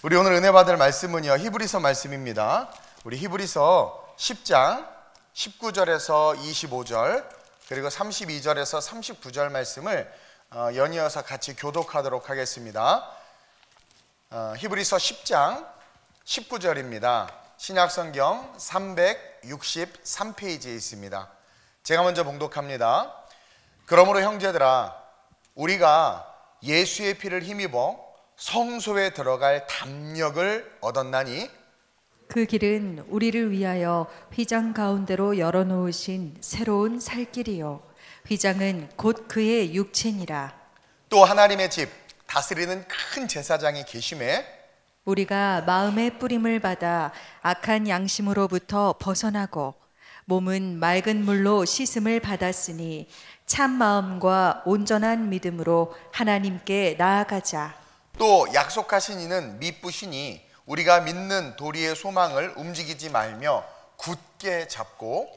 우리 오늘 은혜 받을 말씀은요, 히브리서 말씀입니다. 우리 히브리서 10장 19절에서 25절 그리고 32절에서 39절 말씀을 연이어서 같이 교독하도록 하겠습니다. 히브리서 10장 19절입니다. 신약성경 363페이지에 있습니다. 제가 먼저 봉독합니다. 그러므로 형제들아, 우리가 예수의 피를 힘입어 성소에 들어갈 담력을 얻었나니 그 길은 우리를 위하여 휘장 가운데로 열어놓으신 새로운 살 길이요, 휘장은 곧 그의 육체니라. 또 하나님의 집 다스리는 큰 제사장이 계심에 우리가 마음의 뿌림을 받아 악한 양심으로부터 벗어나고 몸은 맑은 물로 씻음을 받았으니 참 마음과 온전한 믿음으로 하나님께 나아가자. 또 약속하신 이는 미쁘시니 우리가 믿는 도리의 소망을 움직이지 말며 굳게 잡고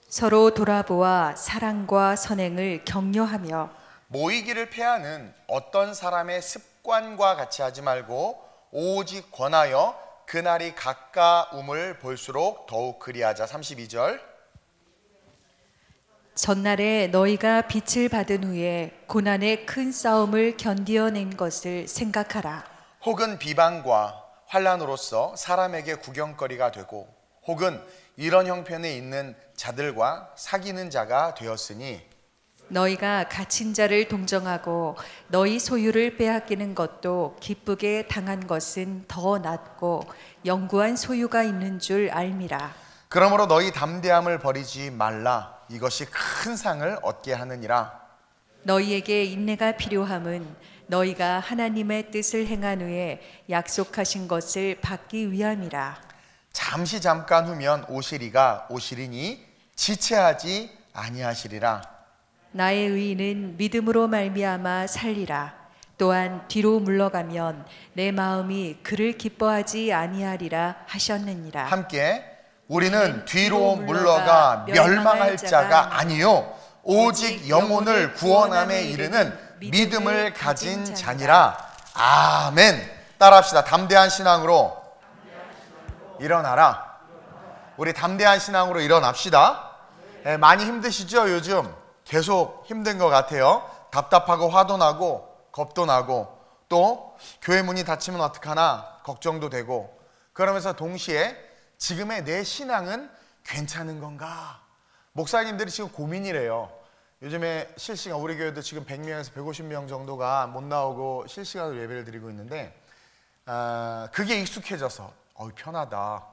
서로 돌아보아 사랑과 선행을 격려하며 모이기를 패하는 어떤 사람의 습관과 같이 하지 말고 오직 권하여 그날이 가까움을 볼수록 더욱 그리하자. 32절 전날에 너희가 빛을 받은 후에 고난의 큰 싸움을 견디어낸 것을 생각하라. 혹은 비방과 환난으로서 사람에게 구경거리가 되고 혹은 이런 형편에 있는 자들과 사귀는 자가 되었으니 너희가 갇힌 자를 동정하고 너희 소유를 빼앗기는 것도 기쁘게 당한 것은 더 낫고 영구한 소유가 있는 줄 알미라. 그러므로 너희 담대함을 버리지 말라. 이것이 큰 상을 얻게 하느니라. 너희에게 인내가 필요함은 너희가 하나님의 뜻을 행한 후에 약속하신 것을 받기 위함이라. 잠깐 후면 오시리니 지체하지 아니하시리라. 나의 의인은 믿음으로 말미암아 살리라. 또한 뒤로 물러가면 내 마음이 그를 기뻐하지 아니하리라 하셨느니라. 함께 우리는 뒤로 물러가 멸망할 자가 아니요 오직 영혼을 구원함에 이르는 믿음을 가진 자니라. 아멘. 따라합시다. 담대한 신앙으로 일어나라. 우리 담대한 신앙으로 일어납시다. 많이 힘드시죠? 요즘 계속 힘든 것 같아요. 답답하고 화도 나고 겁도 나고 또 교회 문이 닫히면 어떡하나 걱정도 되고, 그러면서 동시에 지금의 내 신앙은 괜찮은 건가? 목사님들이 지금 고민이래요. 요즘에 실시간, 우리 교회도 지금 100명에서 150명 정도가 못 나오고 실시간으로 예배를 드리고 있는데 그게 익숙해져서 편하다,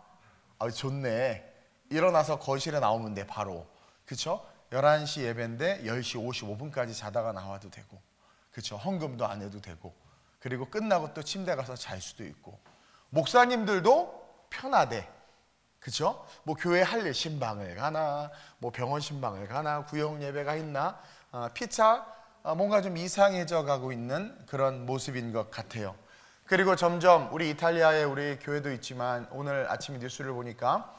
좋네, 일어나서 거실에 나오면 돼 바로, 그쵸? 11시 예배인데 10시 55분까지 자다가 나와도 되고, 그쵸? 헌금도 안 해도 되고, 그리고 끝나고 또 침대 가서 잘 수도 있고, 목사님들도 편하대, 그쵸? 뭐 교회 할일 신방을 가나, 뭐 병원 신방을 가나, 구역 예배가 있나, 피차 뭔가 좀 이상해져 가고 있는 그런 모습인 것 같아요. 그리고 점점 우리 이탈리아에 우리 교회도 있지만 오늘 아침 뉴스를 보니까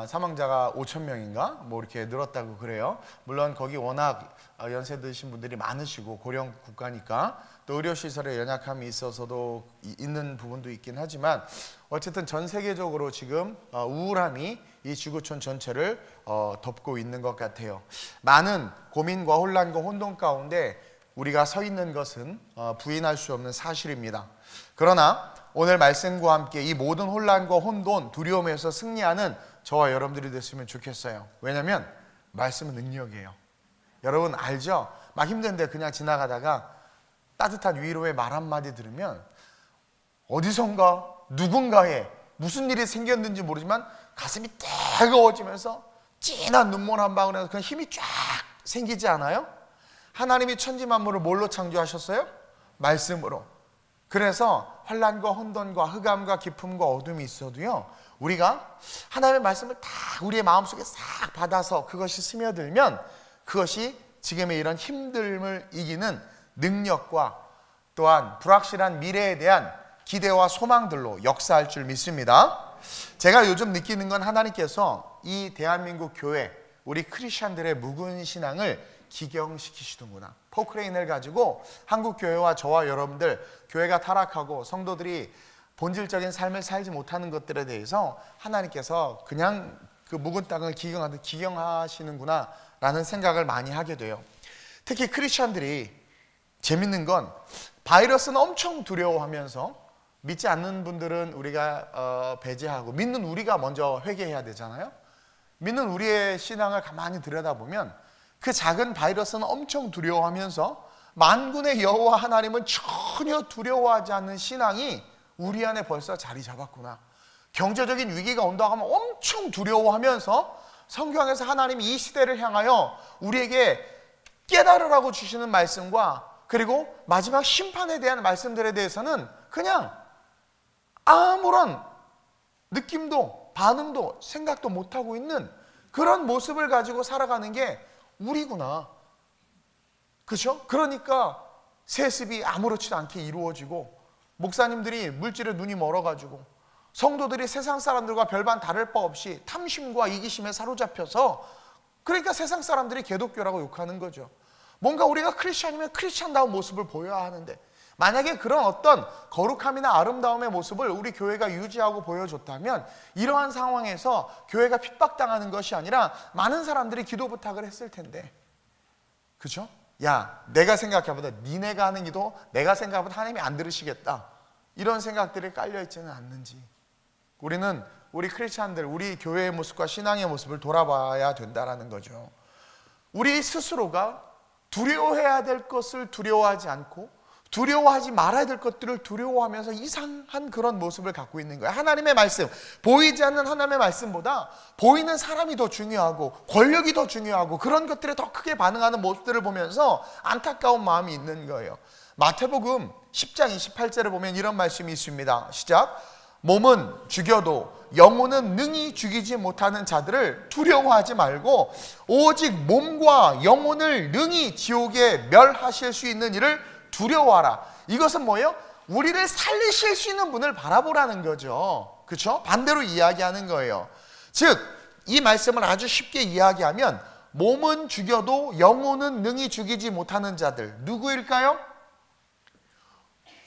사망자가 5,000명인가 뭐 이렇게 늘었다고 그래요. 물론 거기 워낙 연세 드신 분들이 많으시고 고령 국가니까 또 의료시설에 연약함이 있어서도 있는 부분도 있긴 하지만, 어쨌든 전 세계적으로 지금 우울함이 이 지구촌 전체를 덮고 있는 것 같아요. 많은 고민과 혼란과 혼돈 가운데 우리가 서 있는 것은 부인할 수 없는 사실입니다. 그러나 오늘 말씀과 함께 이 모든 혼란과 혼돈, 두려움에서 승리하는 저와 여러분들이 됐으면 좋겠어요. 왜냐하면 말씀은 능력이에요. 여러분 알죠? 막 힘든데 그냥 지나가다가 따뜻한 위로의 말 한마디 들으면 어디선가 누군가에 무슨 일이 생겼는지 모르지만 가슴이 뜨거워지면서 진한 눈물 한 방울에서 그냥 힘이 쫙 생기지 않아요? 하나님이 천지 만물을 뭘로 창조하셨어요? 말씀으로. 그래서 환난과 혼돈과 흑암과 기쁨과 어둠이 있어도요, 우리가 하나님의 말씀을 다 우리의 마음속에 싹 받아서 그것이 스며들면 그것이 지금의 이런 힘듦을 이기는 능력과 또한 불확실한 미래에 대한 기대와 소망들로 역사할 줄 믿습니다. 제가 요즘 느끼는 건 하나님께서 이 대한민국 교회, 우리 크리스찬들의 묵은 신앙을 기경시키시는구나. 포크레인을 가지고 한국 교회와 저와 여러분들, 교회가 타락하고 성도들이 본질적인 삶을 살지 못하는 것들에 대해서 하나님께서 그냥 그 묵은 땅을 기경하듯 기경하시는구나 라는 생각을 많이 하게 돼요. 특히 크리스천들이 재밌는 건 바이러스는 엄청 두려워하면서 믿지 않는 분들은 우리가 배제하고 믿는 우리가 먼저 회개해야 되잖아요. 믿는 우리의 신앙을 가만히 들여다보면 그 작은 바이러스는 엄청 두려워하면서 만군의 여호와 하나님은 전혀 두려워하지 않는 신앙이 우리 안에 벌써 자리 잡았구나. 경제적인 위기가 온다고 하면 엄청 두려워하면서 성경에서 하나님이 이 시대를 향하여 우리에게 깨달으라고 주시는 말씀과 그리고 마지막 심판에 대한 말씀들에 대해서는 그냥 아무런 느낌도 반응도 생각도 못하고 있는 그런 모습을 가지고 살아가는 게 우리구나. 그렇죠? 그러니까 세습이 아무렇지도 않게 이루어지고 목사님들이 물질에 눈이 멀어가지고 성도들이 세상 사람들과 별반 다를 바 없이 탐심과 이기심에 사로잡혀서 그러니까 세상 사람들이 개독교라고 욕하는 거죠. 뭔가 우리가 크리스찬이면 크리스찬다운 모습을 보여야 하는데 만약에 그런 어떤 거룩함이나 아름다움의 모습을 우리 교회가 유지하고 보여줬다면 이러한 상황에서 교회가 핍박당하는 것이 아니라 많은 사람들이 기도 부탁을 했을 텐데, 그렇죠? 야, 내가 생각해보다 니네가 하는 기도 내가 생각보다 하나님이 안 들으시겠다, 이런 생각들이 깔려있지는 않는지 우리는 우리 크리스찬들, 우리 교회의 모습과 신앙의 모습을 돌아봐야 된다는 거죠. 우리 스스로가 두려워해야 될 것을 두려워하지 않고 두려워하지 말아야 될 것들을 두려워하면서 이상한 그런 모습을 갖고 있는 거예요. 하나님의 말씀, 보이지 않는 하나님의 말씀보다 보이는 사람이 더 중요하고 권력이 더 중요하고 그런 것들에 더 크게 반응하는 모습들을 보면서 안타까운 마음이 있는 거예요. 마태복음 10장 28절에 보면 이런 말씀이 있습니다. 시작. 몸은 죽여도 영혼은 능히 죽이지 못하는 자들을 두려워하지 말고 오직 몸과 영혼을 능히 지옥에 멸하실 수 있는 이를 두려워하라. 이것은 뭐예요? 우리를 살리실 수 있는 분을 바라보라는 거죠. 그렇죠? 반대로 이야기하는 거예요. 즉, 이 말씀을 아주 쉽게 이야기하면 몸은 죽여도 영혼은 능히 죽이지 못하는 자들, 누구일까요?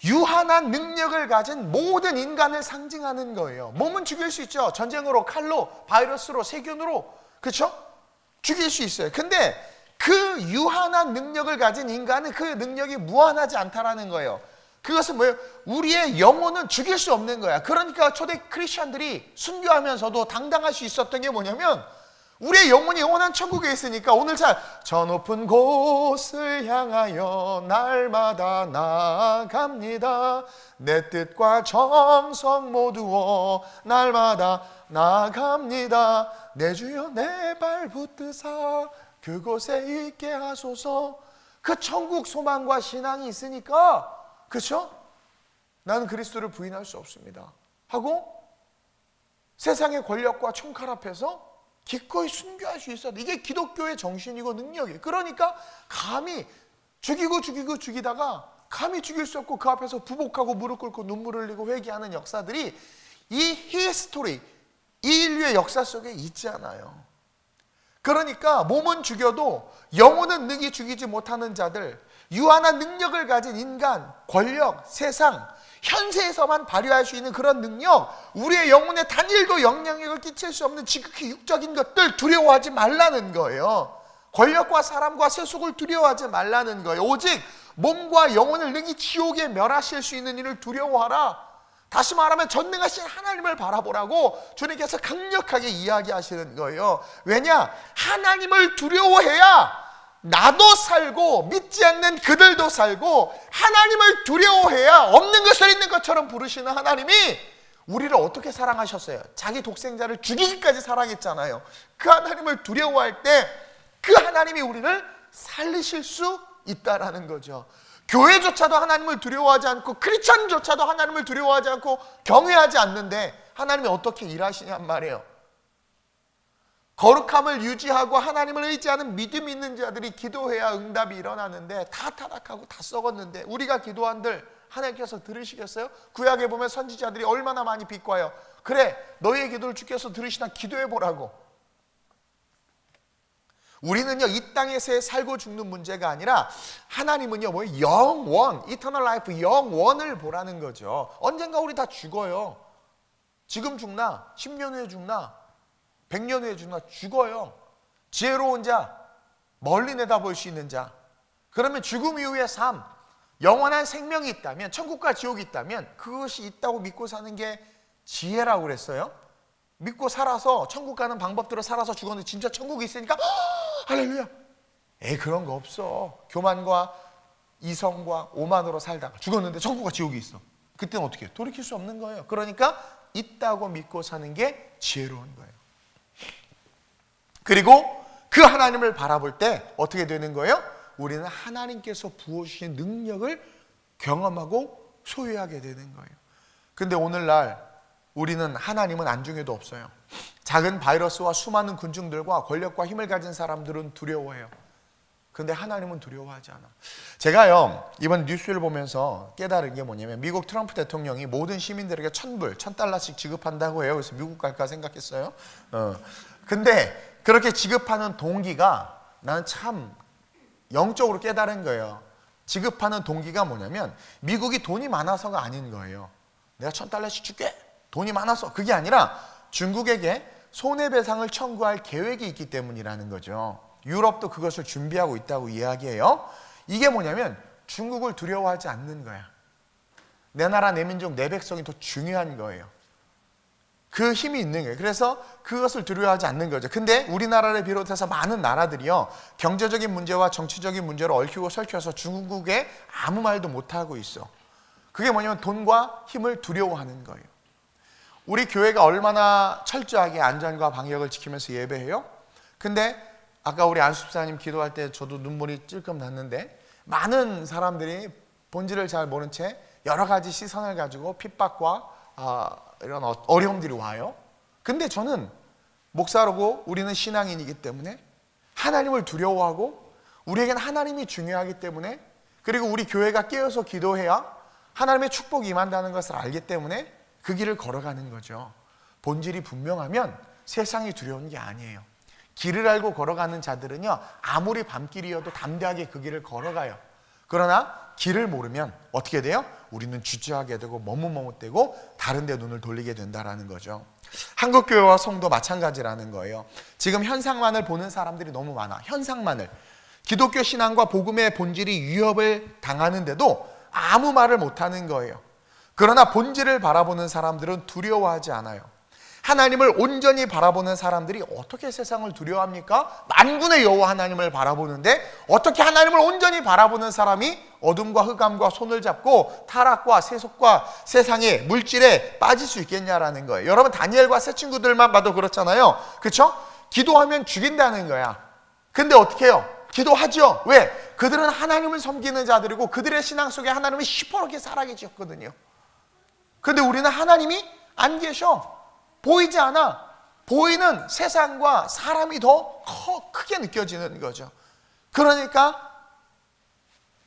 유한한 능력을 가진 모든 인간을 상징하는 거예요. 몸은 죽일 수 있죠. 전쟁으로, 칼로, 바이러스로, 세균으로, 그렇죠? 죽일 수 있어요. 근데 그 유한한 능력을 가진 인간은 그 능력이 무한하지 않다라는 거예요. 그것은 뭐예요? 우리의 영혼은 죽일 수 없는 거야. 그러니까 초대 크리스천들이 순교하면서도 당당할 수 있었던 게 뭐냐면 우리의 영혼이 영원한 천국에 있으니까 오늘 저 높은 곳을 향하여 날마다 나아갑니다. 내 뜻과 정성 모두어 날마다 나아갑니다. 내 주여 내 발 붙드사 그곳에 있게 하소서. 그 천국 소망과 신앙이 있으니까, 그렇죠? 나는 그리스도를 부인할 수 없습니다 하고 세상의 권력과 총칼 앞에서 기꺼이 순교할 수 있어야 돼. 이게 기독교의 정신이고 능력이에요. 그러니까 감히 죽이다가 감히 죽일 수 없고 그 앞에서 부복하고 무릎 꿇고 눈물 흘리고 회개하는 역사들이 이 히스토리, 이 인류의 역사 속에 있지 않아요. 그러니까 몸은 죽여도 영혼은 능히 죽이지 못하는 자들, 유한한 능력을 가진 인간, 권력, 세상, 현세에서만 발휘할 수 있는 그런 능력, 우리의 영혼에 단일도 영향력을 끼칠 수 없는 지극히 육적인 것들 두려워하지 말라는 거예요. 권력과 사람과 세속을 두려워하지 말라는 거예요. 오직 몸과 영혼을 능히 지옥에 멸하실 수 있는 일을 두려워하라. 다시 말하면 전능하신 하나님을 바라보라고 주님께서 강력하게 이야기하시는 거예요. 왜냐? 하나님을 두려워해야 나도 살고 믿지 않는 그들도 살고, 하나님을 두려워해야 없는 것을 있는 것처럼 부르시는 하나님이 우리를 어떻게 사랑하셨어요? 자기 독생자를 죽이기까지 사랑했잖아요. 그 하나님을 두려워할 때 그 하나님이 우리를 살리실 수 있다라는 거죠. 교회조차도 하나님을 두려워하지 않고 크리스천조차도 하나님을 두려워하지 않고 경외하지 않는데 하나님이 어떻게 일하시냔 말이에요. 거룩함을 유지하고 하나님을 의지하는 믿음이 있는 자들이 기도해야 응답이 일어나는데 다 타락하고 다 썩었는데 우리가 기도한들 하나님께서 들으시겠어요? 구약에 보면 선지자들이 얼마나 많이 비꼬아요. 그래, 너희의 기도를 주께서 들으시나 기도해보라고. 우리는요 이 땅에서의 살고 죽는 문제가 아니라 하나님은요 뭐 영원, 이터널 라이프, 영원을 보라는 거죠. 언젠가 우리 다 죽어요. 지금 죽나 10년 후에 죽나 100년 후에 죽나 죽어요. 지혜로운 자, 멀리 내다볼 수 있는 자. 그러면 죽음 이후의 삶, 영원한 생명이 있다면, 천국과 지옥이 있다면 그것이 있다고 믿고 사는 게 지혜라고 그랬어요. 믿고 살아서 천국 가는 방법대로 살아서 죽었는데 진짜 천국이 있으니까 할렐루야. 그런 거 없어. 교만과 이성과 오만으로 살다가 죽었는데 천국과 지옥이 있어. 그때는 어떻게 해요? 돌이킬 수 없는 거예요. 그러니까 있다고 믿고 사는 게 지혜로운 거예요. 그리고 그 하나님을 바라볼 때 어떻게 되는 거예요? 우리는 하나님께서 부어주신 능력을 경험하고 소유하게 되는 거예요. 근데 오늘날 우리는 하나님은 안중에도 없어요. 작은 바이러스와 수많은 군중들과 권력과 힘을 가진 사람들은 두려워해요. 근데 하나님은 두려워하지 않아. 제가요 이번 뉴스를 보면서 깨달은 게 뭐냐면 미국 트럼프 대통령이 모든 시민들에게 $1,000씩 지급한다고 해요. 그래서 미국 갈까 생각했어요. 근데 그렇게 지급하는 동기가 나는 참 영적으로 깨달은 거예요. 지급하는 동기가 뭐냐면 미국이 돈이 많아서가 아닌 거예요. 내가 $1,000씩 줄게. 돈이 많아서. 그게 아니라 중국에게 손해배상을 청구할 계획이 있기 때문이라는 거죠. 유럽도 그것을 준비하고 있다고 이야기해요. 이게 뭐냐면 중국을 두려워하지 않는 거야. 내 나라, 내 민족, 내 백성이 더 중요한 거예요. 그 힘이 있는 거예요. 그래서 그것을 두려워하지 않는 거죠. 근데 우리나라를 비롯해서 많은 나라들이요 경제적인 문제와 정치적인 문제로 얽히고 설켜서 중국에 아무 말도 못하고 있어. 그게 뭐냐면 돈과 힘을 두려워하는 거예요. 우리 교회가 얼마나 철저하게 안전과 방역을 지키면서 예배해요? 근데 아까 우리 안수집사님 기도할 때 저도 눈물이 찔끔 났는데 많은 사람들이 본질을 잘 모른 채 여러 가지 시선을 가지고 핍박과 이런 어려움들이 와요. 근데 저는 목사로고 우리는 신앙인이기 때문에 하나님을 두려워하고 우리에겐 하나님이 중요하기 때문에 그리고 우리 교회가 깨어서 기도해야 하나님의 축복이 임한다는 것을 알기 때문에 그 길을 걸어가는 거죠. 본질이 분명하면 세상이 두려운 게 아니에요. 길을 알고 걸어가는 자들은요 아무리 밤길이어도 담대하게 그 길을 걸어가요. 그러나 길을 모르면 어떻게 돼요? 우리는 주저하게 되고 머뭇머뭇되고 다른 데 눈을 돌리게 된다는 거죠. 한국교회와 성도 마찬가지라는 거예요. 지금 현상만을 보는 사람들이 너무 많아. 현상만을. 기독교 신앙과 복음의 본질이 위협을 당하는데도 아무 말을 못하는 거예요. 그러나 본질을 바라보는 사람들은 두려워하지 않아요. 하나님을 온전히 바라보는 사람들이 어떻게 세상을 두려워합니까? 만군의 여호와 하나님을 바라보는데 어떻게 하나님을 온전히 바라보는 사람이 어둠과 흑암과 손을 잡고 타락과 세속과 세상의 물질에 빠질 수 있겠냐라는 거예요. 여러분 다니엘과 새 친구들만 봐도 그렇잖아요. 그렇죠? 기도하면 죽인다는 거야. 근데 어떻게 해요? 기도하죠. 왜? 그들은 하나님을 섬기는 자들이고 그들의 신앙 속에 하나님이 시퍼렇게 살아계셨거든요. 근데 우리는 하나님이 안 계셔. 보이지 않아. 보이는 세상과 사람이 더 크게 느껴지는 거죠. 그러니까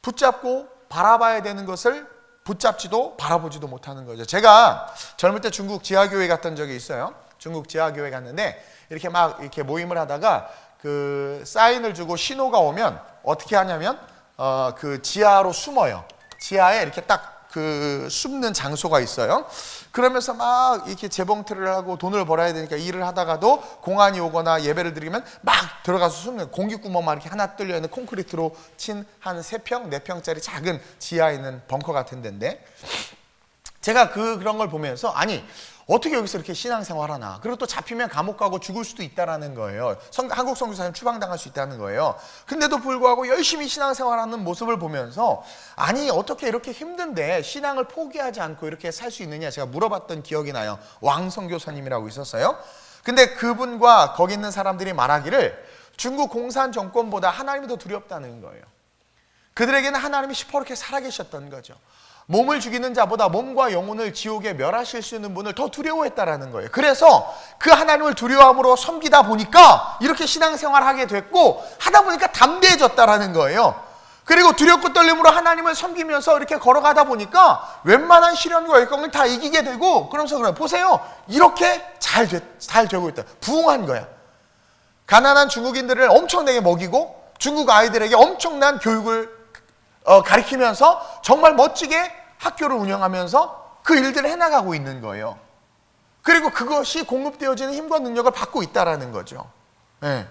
붙잡고 바라봐야 되는 것을 붙잡지도 바라보지도 못하는 거죠. 제가 젊을 때 중국 지하교회 갔던 적이 있어요. 중국 지하교회 갔는데 이렇게 막 이렇게 모임을 하다가 그 사인을 주고 신호가 오면 어떻게 하냐면 그 지하로 숨어요. 지하에 이렇게 딱 그 숨는 장소가 있어요. 그러면서 막 이렇게 재봉틀을 하고 돈을 벌어야 되니까 일을 하다가도 공안이 오거나 예배를 드리면 막 들어가서 숨는 공기구멍만 이렇게 하나 뚫려 있는 콘크리트로 친 한 3평, 4평짜리 작은 지하에 있는 벙커 같은 데인데 제가 그런 걸 보면서 아니 어떻게 여기서 이렇게 신앙생활 하나. 그리고 또 잡히면 감옥 가고 죽을 수도 있다는 거예요. 한국 선교사님 추방당할 수 있다는 거예요. 근데도 불구하고 열심히 신앙생활하는 모습을 보면서 아니 어떻게 이렇게 힘든데 신앙을 포기하지 않고 이렇게 살 수 있느냐 제가 물어봤던 기억이 나요. 왕 선교사님이라고 있었어요. 근데 그분과 거기 있는 사람들이 말하기를 중국 공산 정권보다 하나님이 더 두렵다는 거예요. 그들에게는 하나님이 시퍼렇게 살아계셨던 거죠. 몸을 죽이는 자보다 몸과 영혼을 지옥에 멸하실 수 있는 분을 더 두려워했다라는 거예요. 그래서 그 하나님을 두려움으로 섬기다 보니까 이렇게 신앙생활하게 됐고 하다 보니까 담대해졌다라는 거예요. 그리고 두렵고 떨림으로 하나님을 섬기면서 이렇게 걸어가다 보니까 웬만한 시련과 역경을 다 이기게 되고 그러면서 그래요. 보세요. 이렇게 잘 되고 있다. 부흥한 거야. 가난한 중국인들을 엄청나게 먹이고 중국 아이들에게 엄청난 교육을 가르치면서 정말 멋지게 학교를 운영하면서 그 일들을 해나가고 있는 거예요. 그리고 그것이 공급되어지는 힘과 능력을 받고 있다는 거죠. 네.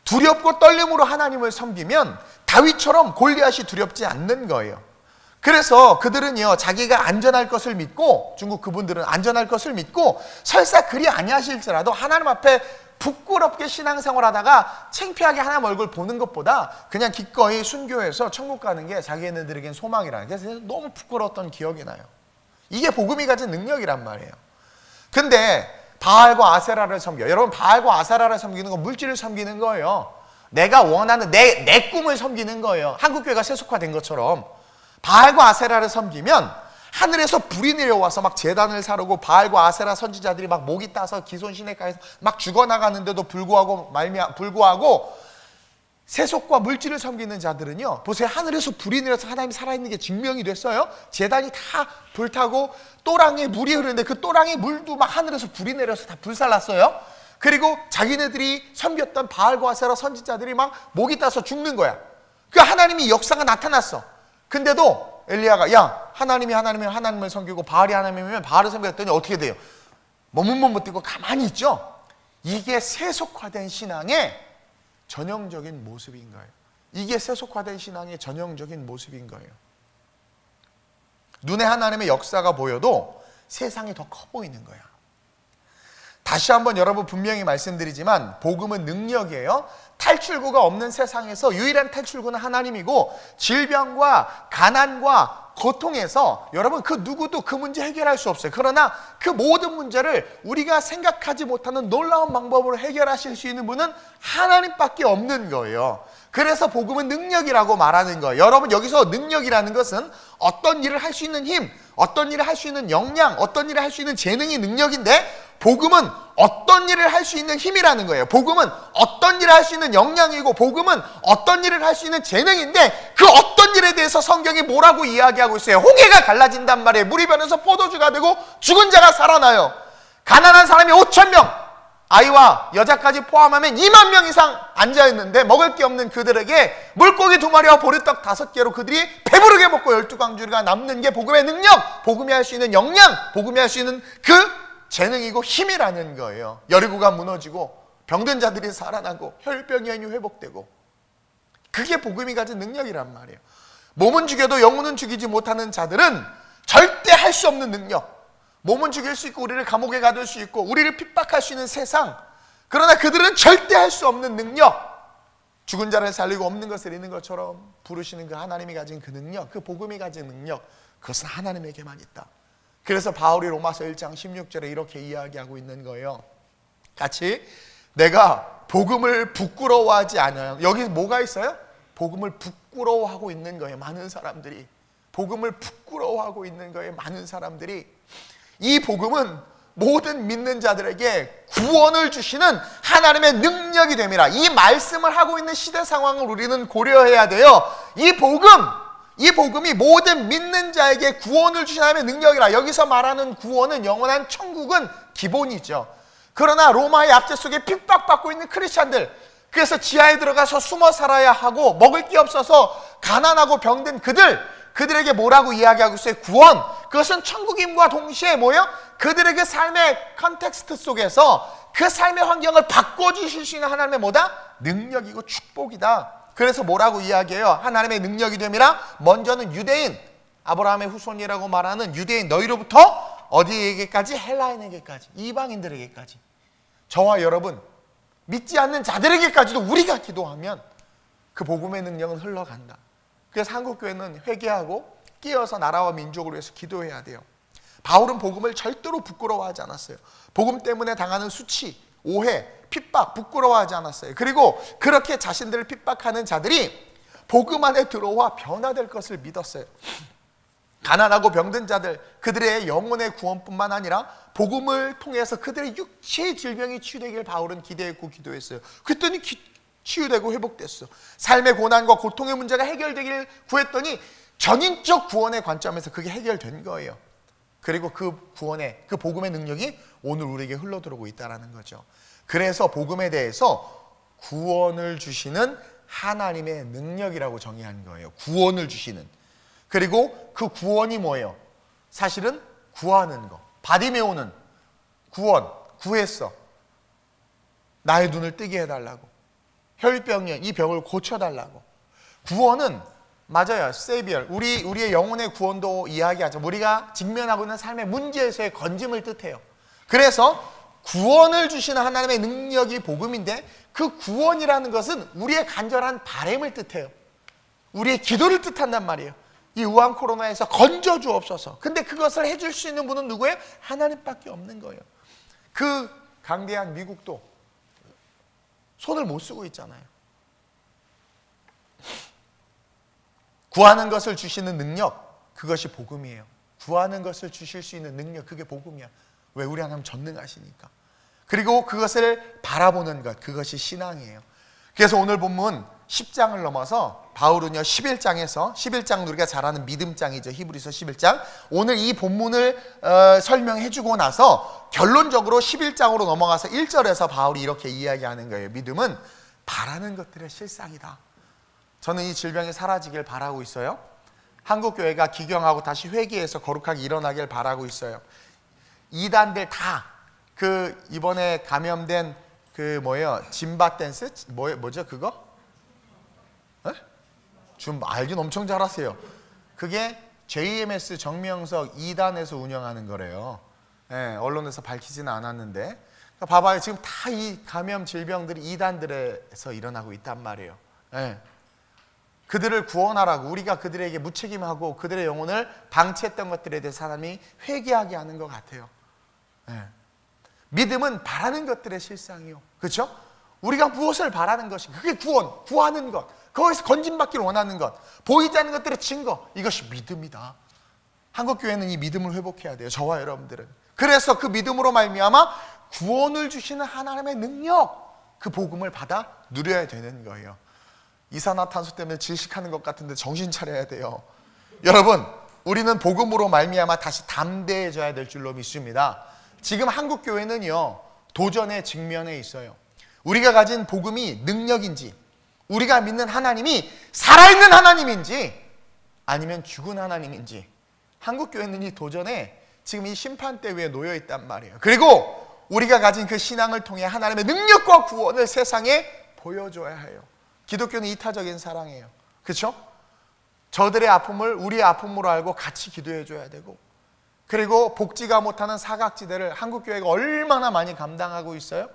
두렵고 떨림으로 하나님을 섬기면 다윗처럼 골리앗이 두렵지 않는 거예요. 그래서 그들은요, 자기가 안전할 것을 믿고, 중국 그분들은 안전할 것을 믿고 설사 그리 아니하실지라도 하나님 앞에 부끄럽게 신앙생활하다가 창피하게 하나님 얼굴 보는 것보다 그냥 기꺼이 순교해서 천국 가는 게 자기네들에겐 소망이라는 게 너무 부끄러웠던 기억이 나요. 이게 복음이 가진 능력이란 말이에요. 근데 바알과 아세라를 섬겨요. 여러분, 바알과 아세라를 섬기는 건 물질을 섬기는 거예요. 내가 원하는 내 꿈을 섬기는 거예요. 한국교회가 세속화된 것처럼. 바알과 아세라를 섬기면 하늘에서 불이 내려와서 막 제단을 사르고 바알과 아세라 선지자들이 막 목이 따서 기손 시내가에서 막 죽어나가는데도 불구하고 세속과 물질을 섬기는 자들은요, 보세요. 하늘에서 불이 내려서 하나님이 살아있는 게 증명이 됐어요. 제단이 다 불타고 또랑에 물이 흐르는데 그 또랑의 물도 막 하늘에서 불이 내려서 다 불살랐어요. 그리고 자기네들이 섬겼던 바알과 아세라 선지자들이 막 목이 따서 죽는 거야. 그 하나님이 역사가 나타났어. 근데도 엘리야가 야, 하나님을 섬기고 바알이 하나님이면 바알을 섬겼더니 어떻게 돼요? 머뭇머뭇 뛰고 가만히 있죠. 이게 세속화된 신앙의 전형적인 모습인 거예요. 이게 세속화된 신앙의 전형적인 모습인 거예요. 눈에 하나님의 역사가 보여도 세상이 더 커 보이는 거야. 다시 한번 여러분 분명히 말씀드리지만 복음은 능력이에요. 탈출구가 없는 세상에서 유일한 탈출구는 하나님이고, 질병과 가난과 고통에서 여러분 그 누구도 그 문제 해결할 수 없어요. 그러나 그 모든 문제를 우리가 생각하지 못하는 놀라운 방법으로 해결하실 수 있는 분은 하나님밖에 없는 거예요. 그래서 복음은 능력이라고 말하는 거예요. 여러분, 여기서 능력이라는 것은 어떤 일을 할 수 있는 힘, 어떤 일을 할 수 있는 역량, 어떤 일을 할 수 있는 재능이 능력인데, 복음은 어떤 일을 할 수 있는 힘이라는 거예요. 복음은 어떤 일을 할 수 있는 역량이고, 복음은 어떤 일을 할 수 있는 재능인데, 그 어떤 일에 대해서 성경이 뭐라고 이야기하고 있어요? 홍해가 갈라진단 말이에요. 물이 변해서 포도주가 되고 죽은 자가 살아나요. 가난한 사람이 5,000명, 아이와 여자까지 포함하면 2만 명 이상 앉아있는데 먹을 게 없는 그들에게 물고기 2마리와 보리떡 5개로 그들이 배부르게 먹고 12광주리가 남는 게 복음의 능력, 복음이 할 수 있는 역량, 복음이 할 수 있는 그 재능이고 힘이라는 거예요. 여리고가 무너지고 병든 자들이 살아나고 혈병이 회복되고, 그게 복음이 가진 능력이란 말이에요. 몸은 죽여도 영혼은 죽이지 못하는 자들은 절대 할 수 없는 능력, 몸은 죽일 수 있고 우리를 감옥에 가둘 수 있고 우리를 핍박할 수 있는 세상, 그러나 그들은 절대 할 수 없는 능력, 죽은 자를 살리고 없는 것을 있는 것처럼 부르시는 그 하나님이 가진 그 능력, 그 복음이 가진 능력, 그것은 하나님에게만 있다. 그래서 바울이 로마서 1장 16절에 이렇게 이야기하고 있는 거예요. 같이, 내가 복음을 부끄러워하지 않아요. 여기 뭐가 있어요? 복음을 부끄러워하고 있는 거예요. 많은 사람들이 복음을 부끄러워하고 있는 거예요. 많은 사람들이. 이 복음은 모든 믿는 자들에게 구원을 주시는 하나님의 능력이 됨이라. 이 말씀을 하고 있는 시대 상황을 우리는 고려해야 돼요. 이 복음이 모든 믿는 자에게 구원을 주시는 하나님의 능력이라. 여기서 말하는 구원은 영원한 천국은 기본이죠. 그러나 로마의 압제 속에 핍박받고 있는 크리스찬들, 그래서 지하에 들어가서 숨어 살아야 하고 먹을 게 없어서 가난하고 병든 그들에게 뭐라고 이야기하고 있어요? 구원. 그것은 천국임과 동시에 뭐예요? 그들의 그 삶의 컨텍스트 속에서 그 삶의 환경을 바꿔주실 수 있는 하나님의 뭐다? 능력이고 축복이다. 그래서 뭐라고 이야기해요? 하나님의 능력이 됨이라. 먼저는 유대인, 아브라함의 후손이라고 말하는 유대인 너희로부터 어디에게까지? 헬라인에게까지, 이방인들에게까지, 저와 여러분 믿지 않는 자들에게까지도 우리가 기도하면 그 복음의 능력은 흘러간다. 그래서 한국교회는 회개하고 깨어서 나라와 민족을 위해서 기도해야 돼요. 바울은 복음을 절대로 부끄러워하지 않았어요. 복음 때문에 당하는 수치, 오해, 핍박 부끄러워하지 않았어요. 그리고 그렇게 자신들을 핍박하는 자들이 복음 안에 들어와 변화될 것을 믿었어요. 가난하고 병든 자들, 그들의 영혼의 구원뿐만 아니라 복음을 통해서 그들의 육체의 질병이 치유되길 바울은 기대했고 기도했어요. 그랬더니 치유되고 회복됐어. 삶의 고난과 고통의 문제가 해결되길 구했더니 전인적 구원의 관점에서 그게 해결된 거예요. 그리고 그 구원의, 그 복음의 능력이 오늘 우리에게 흘러들어오고 있다는 거죠. 그래서 복음에 대해서 구원을 주시는 하나님의 능력이라고 정의한 거예요. 구원을 주시는. 그리고 그 구원이 뭐예요? 사실은 구하는 거. 바디메오는 구원, 구했어. 나의 눈을 뜨게 해달라고. 혈병이야, 이 병을 고쳐달라고. 구원은 맞아요. 세비얼. 우리의 영혼의 구원도 이야기하죠. 우리가 직면하고 있는 삶의 문제에서의 건짐을 뜻해요. 그래서 구원을 주시는 하나님의 능력이 복음인데, 그 구원이라는 것은 우리의 간절한 바람을 뜻해요. 우리의 기도를 뜻한단 말이에요. 이 우한 코로나에서 건져 주옵소서. 근데 그것을 해줄 수 있는 분은 누구예요? 하나님밖에 없는 거예요. 그 강대한 미국도 손을 못 쓰고 있잖아요. 구하는 것을 주시는 능력, 그것이 복음이에요. 구하는 것을 주실 수 있는 능력, 그게 복음이야. 왜? 우리 하나님 전능하시니까. 그리고 그것을 바라보는 것, 그것이 신앙이에요. 그래서 오늘 본문 10장을 넘어서 바울은요 11장 우리가 잘 아는 믿음장이죠. 히브리서 11장. 오늘 이 본문을 설명해 주고 나서 결론적으로 11장으로 넘어가서 1절에서 바울이 이렇게 이야기하는 거예요. 믿음은 바라는 것들의 실상이다. 저는 이 질병이 사라지길 바라고 있어요. 한국교회가 기경하고 다시 회개해서 거룩하게 일어나길 바라고 있어요. 이단들 다 이번에 감염된 짐바 댄스? 뭐죠 그거? 좀 알긴 엄청 잘하세요. 그게 JMS 정명석 2단에서 운영하는 거래요. 언론에서 밝히지는 않았는데. 그러니까 봐봐요. 지금 다 이 감염 질병들이 2단들에서 일어나고 있단 말이에요. 그들을 구원하라고 우리가 그들에게 무책임하고 그들의 영혼을 방치했던 것들에 대해서 하나님이 회개하게 하는 것 같아요. 믿음은 바라는 것들의 실상이요. 그렇죠? 우리가 무엇을 바라는 것인가? 그게 구하는 것, 거기서 건진받기를 원하는 것, 보이지 않는 것들의 증거, 이것이 믿음이다. 한국교회는 이 믿음을 회복해야 돼요. 저와 여러분들은. 그래서 그 믿음으로 말미암아 구원을 주시는 하나님의 능력, 그 복음을 받아 누려야 되는 거예요. 이산화탄소 때문에 질식하는 것 같은데 정신 차려야 돼요. 여러분, 우리는 복음으로 말미암아 다시 담대해져야 될 줄로 믿습니다. 지금 한국교회는요 도전의 직면에 있어요. 우리가 가진 복음이 능력인지, 우리가 믿는 하나님이 살아있는 하나님인지 아니면 죽은 하나님인지, 한국교회는 이 도전에 지금 이 심판대 위에 놓여 있단 말이에요. 그리고 우리가 가진 그 신앙을 통해 하나님의 능력과 구원을 세상에 보여줘야 해요. 기독교는 이타적인 사랑이에요. 그렇죠? 저들의 아픔을 우리의 아픔으로 알고 같이 기도해줘야 되고, 그리고 복지가 못하는 사각지대를 한국교회가 얼마나 많이 감당하고 있어요?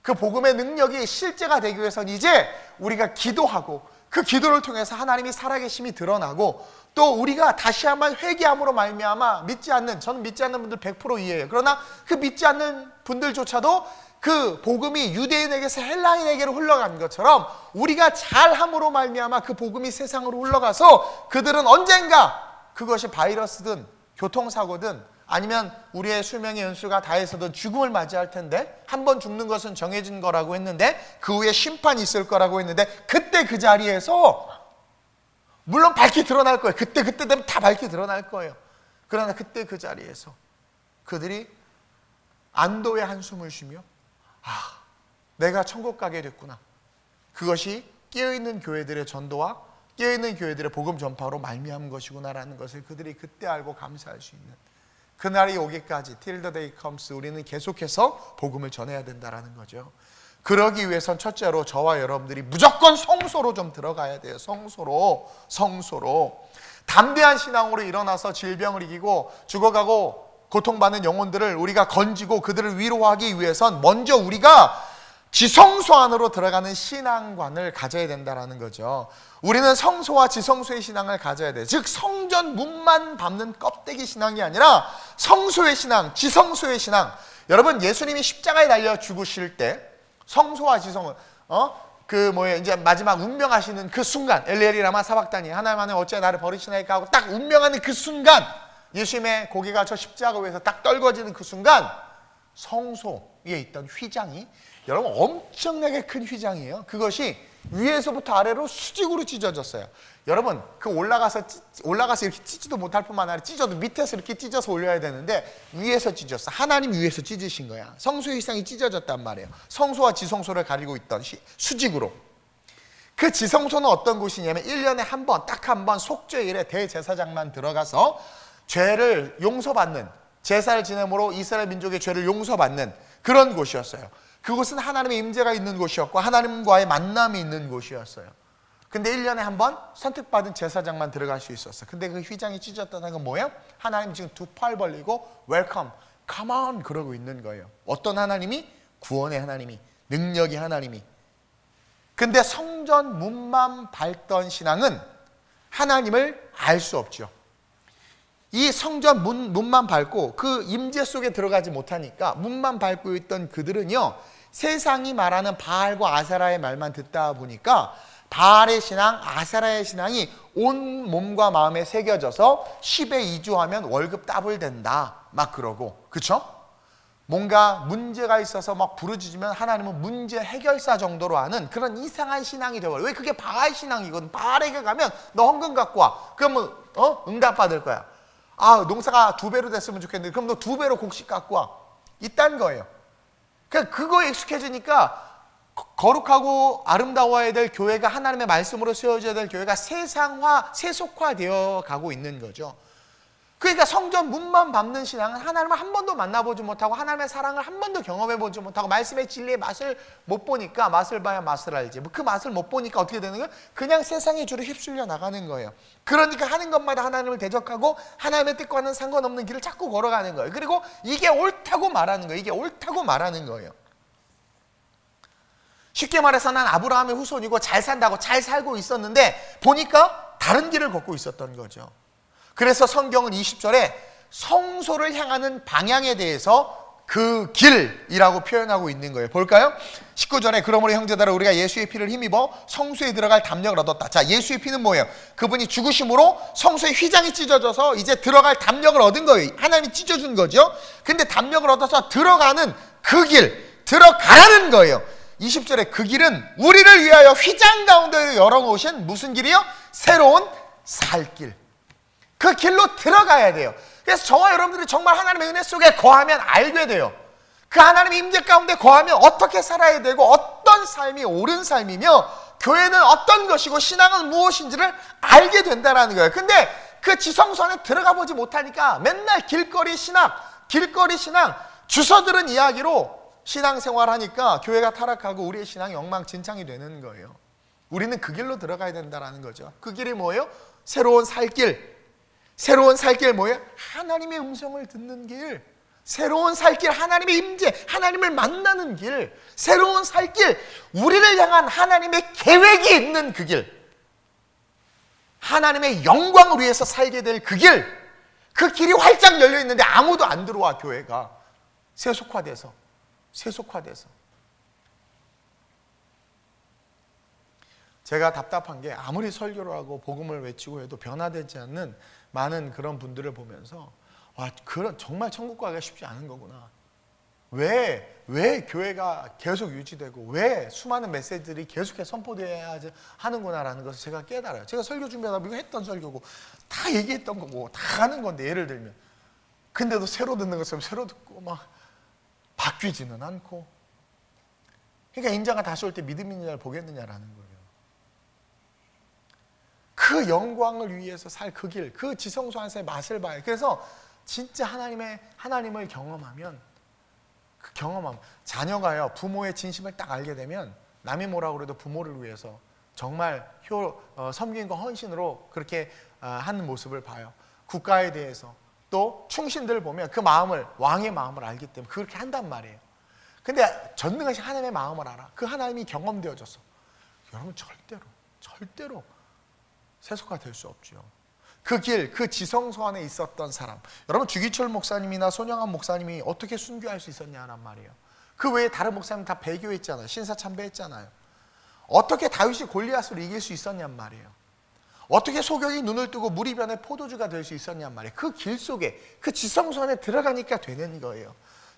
그 복음의 능력이 실제가 되기 위해서는 이제 우리가 기도하고 그 기도를 통해서 하나님이 살아계심이 드러나고, 또 우리가 다시 한번 회개함으로 말미암아 저는 믿지 않는 분들 100% 이해해요. 그러나 그 믿지 않는 분들조차도 그 복음이 유대인에게서 헬라인에게로 흘러간 것처럼 우리가 잘함으로 말미암아 그 복음이 세상으로 흘러가서 그들은 언젠가, 그것이 바이러스든 교통사고든 아니면 우리의 수명의 연수가 다해서든 죽음을 맞이할 텐데, 한 번 죽는 것은 정해진 거라고 했는데 그 후에 심판이 있을 거라고 했는데, 그때 그 자리에서 물론 밝히 드러날 거예요. 그때 되면 다 밝히 드러날 거예요. 그러나 그때 그 자리에서 그들이 안도의 한숨을 쉬며 내가 천국 가게 됐구나. 그것이 깨어있는 교회들의 전도와 깨어있는 교회들의 복음 전파로 말미암은 것이구나라는 것을 그들이 그때 알고 감사할 수 있는 그날이 오기까지 till the day comes 우리는 계속해서 복음을 전해야 된다라는 거죠. 그러기 위해선 첫째로 저와 여러분들이 무조건 성소로 좀 들어가야 돼요. 성소로 담대한 신앙으로 일어나서 질병을 이기고 죽어가고 고통받는 영혼들을 우리가 건지고 그들을 위로하기 위해선 먼저 우리가 지성소 안으로 들어가는 신앙관을 가져야 된다는 거죠. 우리는 성소와 지성소의 신앙을 가져야 돼요. 즉 성전 문만 밟는 껍데기 신앙이 아니라 성소의 신앙, 지성소의 신앙. 여러분, 예수님이 십자가에 달려 죽으실 때 성소와 지성은 이제 마지막 운명하시는 그 순간, 엘리엘이 라마 사박다니 하나님 안에 어찌 나를 버리시나이까 하고 딱 운명하는 그 순간, 예수님의 고개가 저 십자가 위에서 딱 떨궈지는 그 순간, 성소에 있던 휘장이, 여러분 엄청나게 큰 휘장이에요. 그것이 위에서부터 아래로 수직으로 찢어졌어요. 여러분, 그 올라가서 이렇게 찢지도 못할 뿐만 아니라 찢어도 밑에서 이렇게 찢어서 올려야 되는데 위에서 찢었어. 하나님 위에서 찢으신 거야. 성소의 휘상이 찢어졌단 말이에요. 성소와 지성소를 가리고 있던 수직으로. 그 지성소는 어떤 곳이냐면 1년에 한 번, 딱 한 번 속죄일에 대제사장만 들어가서 죄를 용서받는, 제사를 지냄으로 이스라엘 민족의 죄를 용서받는 그런 곳이었어요. 그곳은 하나님의 임재가 있는 곳이었고 하나님과의 만남이 있는 곳이었어요. 근데 1년에 한 번 선택받은 제사장만 들어갈 수 있었어. 근데 그 휘장이 찢어졌다는 건 뭐예요? 하나님 지금 두 팔 벌리고 웰컴, come on 그러고 있는 거예요. 어떤 하나님이? 구원의 하나님이, 능력의 하나님이. 근데 성전 문만 밟던 신앙은 하나님을 알 수 없죠. 이 성전 문만 밟고 그 임재 속에 들어가지 못하니까 문만 밟고 있던 그들은요, 세상이 말하는 바알과 아세라의 말만 듣다 보니까 바알의 신앙, 아세라의 신앙이 온 몸과 마음에 새겨져서 10에 2주하면 월급 더블된다 막 그러고, 그쵸? 뭔가 문제가 있어서 막 부르짖으면 하나님은 문제 해결사 정도로 하는 그런 이상한 신앙이 되어버려요. 왜? 그게 바알 신앙이거든. 바알에게 가면 너 헌금 갖고 와. 그러면 응답 받을 거야. 아, 농사가 2배로 됐으면 좋겠는데 그럼 너 2배로 곡식 갖고 와. 이딴 거예요. 그거에 익숙해지니까 거룩하고 아름다워야 될 교회가, 하나님의 말씀으로 세워져야 될 교회가 세속화되어 가고 있는 거죠. 그러니까 성전 문만 밟는 신앙은 하나님을 한 번도 만나보지 못하고 하나님의 사랑을 한 번도 경험해보지 못하고 말씀의 진리의 맛을 못 보니까, 맛을 봐야 맛을 알지, 그 맛을 못 보니까 어떻게 되는 거예요? 그냥 세상의 줄에 휩쓸려 나가는 거예요. 그러니까 하는 것마다 하나님을 대적하고 하나님의 뜻과는 상관없는 길을 자꾸 걸어가는 거예요. 그리고 이게 옳다고 말하는 거예요. 이게 옳다고 말하는 거예요. 쉽게 말해서 난 아브라함의 후손이고 잘 산다고 잘 살고 있었는데 보니까 다른 길을 걷고 있었던 거죠. 그래서 성경은 20절에 성소를 향하는 방향에 대해서 그 길이라고 표현하고 있는 거예요. 볼까요? 19절에 그러므로 형제들아 우리가 예수의 피를 힘입어 성소에 들어갈 담력을 얻었다. 자, 예수의 피는 뭐예요? 그분이 죽으심으로 성소의 휘장이 찢어져서 이제 들어갈 담력을 얻은 거예요. 하나님이 찢어준 거죠. 근데 담력을 얻어서 들어가는 그 길, 들어가라는 거예요. 20절에 그 길은 우리를 위하여 휘장 가운데 열어놓으신 무슨 길이요? 새로운 살 길. 그 길로 들어가야 돼요. 그래서 저와 여러분들이 정말 하나님의 은혜 속에 거하면 알게 돼요. 그 하나님의 임재 가운데 거하면 어떻게 살아야 되고 어떤 삶이 옳은 삶이며 교회는 어떤 것이고 신앙은 무엇인지를 알게 된다는 거예요. 근데 그 지성소 안에 들어가 보지 못하니까 맨날 길거리 신앙 주워들은 이야기로 신앙생활하니까 교회가 타락하고 우리의 신앙이 엉망진창이 되는 거예요. 우리는 그 길로 들어가야 된다는 거죠. 그 길이 뭐예요? 새로운 살길. 새로운 살길 뭐예요? 하나님의 음성을 듣는 길. 새로운 살길, 하나님의 임재, 하나님을 만나는 길. 새로운 살길, 우리를 향한 하나님의 계획이 있는 그 길. 하나님의 영광을 위해서 살게 될 그 길. 그 길이 활짝 열려 있는데 아무도 안 들어와. 교회가 세속화돼서. 제가 답답한 게 아무리 설교를 하고 복음을 외치고 해도 변화되지 않는 많은 그런 분들을 보면서 와, 그런 정말 천국 가기가 쉽지 않은 거구나. 왜 교회가 계속 유지되고 왜 수많은 메시지들이 계속해서 선포되어야 하는구나라는 것을 제가 깨달아요. 제가 설교 준비하다 이거 했던 설교고 다 얘기했던 거고 다 하는 건데, 예를 들면 근데도 새로 듣는 것처럼 새로 듣고 막 바뀌지는 않고. 그러니까 인자가 다시 올 때 믿음 있는 자를 보겠느냐라는 거예요. 그 영광을 위해서 살 그 길, 그 지성소 안에서의 맛을 봐요. 그래서 진짜 하나님을 경험하면, 그 경험함, 자녀가요 부모의 진심을 딱 알게 되면 남이 뭐라고 그래도 부모를 위해서 정말 섬김과 헌신으로 그렇게 하는 모습을 봐요. 국가에 대해서 또 충신들을 보면 그 마음을, 왕의 마음을 알기 때문에 그렇게 한단 말이에요. 근데 전능하신 하나님의 마음을 알아. 그 하나님이 경험되어졌어. 여러분 절대로 세속화 될 수 없죠. 그 길, 그 지성소 안에 있었던 사람, 여러분 주기철 목사님이나 손영환 목사님이 어떻게 순교할 수 있었냐란 말이에요. 그 외에 다른 목사님 다 배교했잖아요. 신사참배했잖아요. 어떻게 다윗이 골리앗을 이길 수 있었냔 말이에요. 어떻게 소경이 눈을 뜨고 물이 변해 포도주가 될 수 있었냔 말이에요. 그 길 속에, 그 지성소 안에 들어가니까 되는 거예요.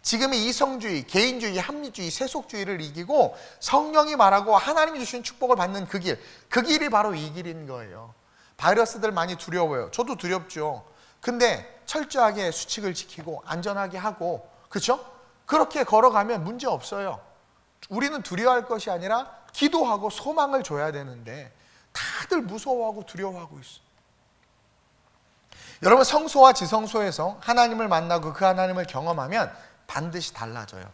지금의 이성주의, 개인주의, 합리주의, 세속주의를 이기고 성령이 말하고 하나님이 주신 축복을 받는 그 길이 바로 이 길인 거예요. 바이러스들 많이 두려워요. 저도 두렵죠. 근데 철저하게 수칙을 지키고 안전하게 하고, 그렇죠? 그렇게 걸어가면 문제 없어요. 우리는 두려워할 것이 아니라 기도하고 소망을 줘야 되는데 다들 무서워하고 두려워하고 있어. 여러분, 성소와 지성소에서 하나님을 만나고 그 하나님을 경험하면 반드시 달라져요.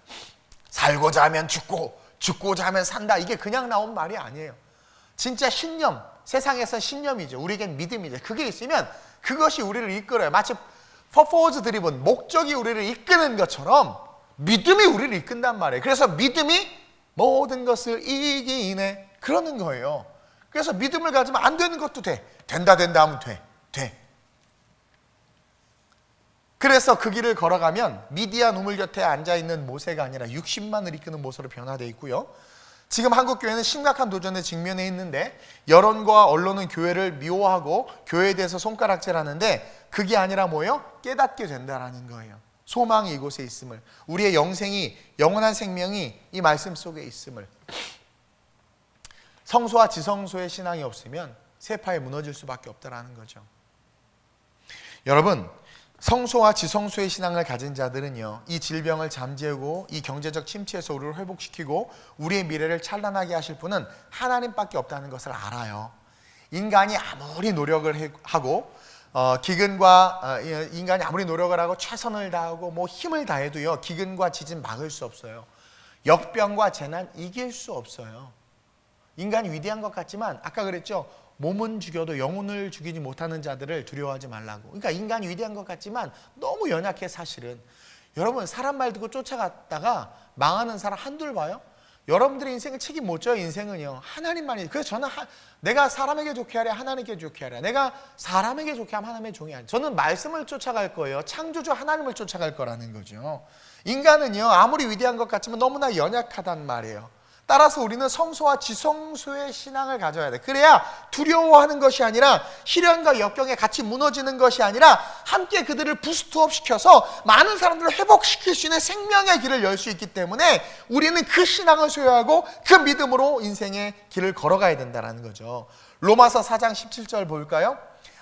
살고자 하면 죽고 죽고자 하면 산다. 이게 그냥 나온 말이 아니에요. 진짜 신념, 세상에서 신념이죠. 우리에겐 믿음이죠. 그게 있으면 그것이 우리를 이끌어요. 마치 퍼포즈 드리븐, 목적이 우리를 이끄는 것처럼 믿음이 우리를 이끈단 말이에요. 그래서 믿음이 모든 것을 이기네, 그러는 거예요. 그래서 믿음을 가지면 안 되는 것도 돼. 된다 하면 돼. 그래서 그 길을 걸어가면 미디안 우물 곁에 앉아있는 모세가 아니라 60만을 이끄는 모세로 변화되어 있고요. 지금 한국교회는 심각한 도전에 직면해 있는데 여론과 언론은 교회를 미워하고 교회에 대해서 손가락질하는데 그게 아니라 뭐예요? 깨닫게 된다라는 거예요. 소망이 이곳에 있음을, 우리의 영생이, 영원한 생명이 이 말씀 속에 있음을. 성소와 지성소의 신앙이 없으면 세파에 무너질 수밖에 없다라는 거죠. 여러분, 성소와 지성소의 신앙을 가진 자들은요, 이 질병을 잠재우고 이 경제적 침체에서 우리를 회복시키고 우리의 미래를 찬란하게 하실 분은 하나님밖에 없다는 것을 알아요. 인간이 아무리 노력을 하고 인간이 아무리 노력을 하고 최선을 다하고 뭐 힘을 다해도요, 기근과 지진 막을 수 없어요. 역병과 재난 이길 수 없어요. 인간이 위대한 것 같지만 아까 그랬죠. 몸은 죽여도 영혼을 죽이지 못하는 자들을 두려워하지 말라고. 그러니까 인간이 위대한 것 같지만 너무 연약해 사실은. 여러분, 사람 말 듣고 쫓아갔다가 망하는 사람 한둘 봐요? 여러분들의 인생을 책임 못 져요. 인생은요, 하나님만이. 그래서 저는 내가 사람에게 좋게 하랴 하나님께 좋게 하랴, 내가 사람에게 좋게 하면 하나님의 종이 아니에요. 저는 말씀을 쫓아갈 거예요. 창조주 하나님을 쫓아갈 거라는 거죠. 인간은요, 아무리 위대한 것 같지만 너무나 연약하단 말이에요. 따라서 우리는 성소와 지성소의 신앙을 가져야 돼. 그래야 두려워하는 것이 아니라, 시련과 역경에 같이 무너지는 것이 아니라 함께 그들을 부스트업 시켜서 많은 사람들을 회복시킬 수 있는 생명의 길을 열 수 있기 때문에 우리는 그 신앙을 소유하고 그 믿음으로 인생의 길을 걸어가야 된다는 거죠. 로마서 4장 17절 볼까요?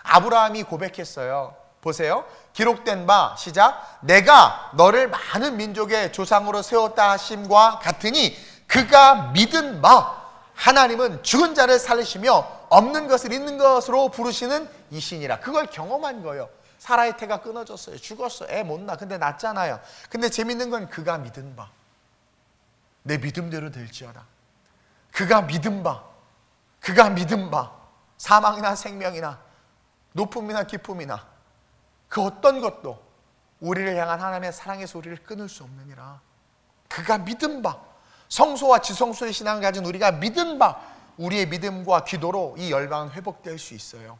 아브라함이 고백했어요. 보세요. 기록된 바, 시작. 내가 너를 많은 민족의 조상으로 세웠다 하심과 같으니 그가 믿은 바, 하나님은 죽은 자를 살리시며 없는 것을 있는 것으로 부르시는 이신이라. 그걸 경험한 거예요. 사라의 태가 끊어졌어요. 죽었어. 애 못 낳아. 근데 낳잖아요. 근데 재밌는 건 그가 믿은 바, 내 믿음대로 될지어다. 그가 믿은 바, 사망이나 생명이나 높음이나 기쁨이나 그 어떤 것도 우리를 향한 하나님의 사랑에서 우리를 끊을 수 없느니라. 그가 믿은 바, 성소와 지성소의 신앙을 가진 우리가 믿은 바, 우리의 믿음과 기도로 이 열방은 회복될 수 있어요.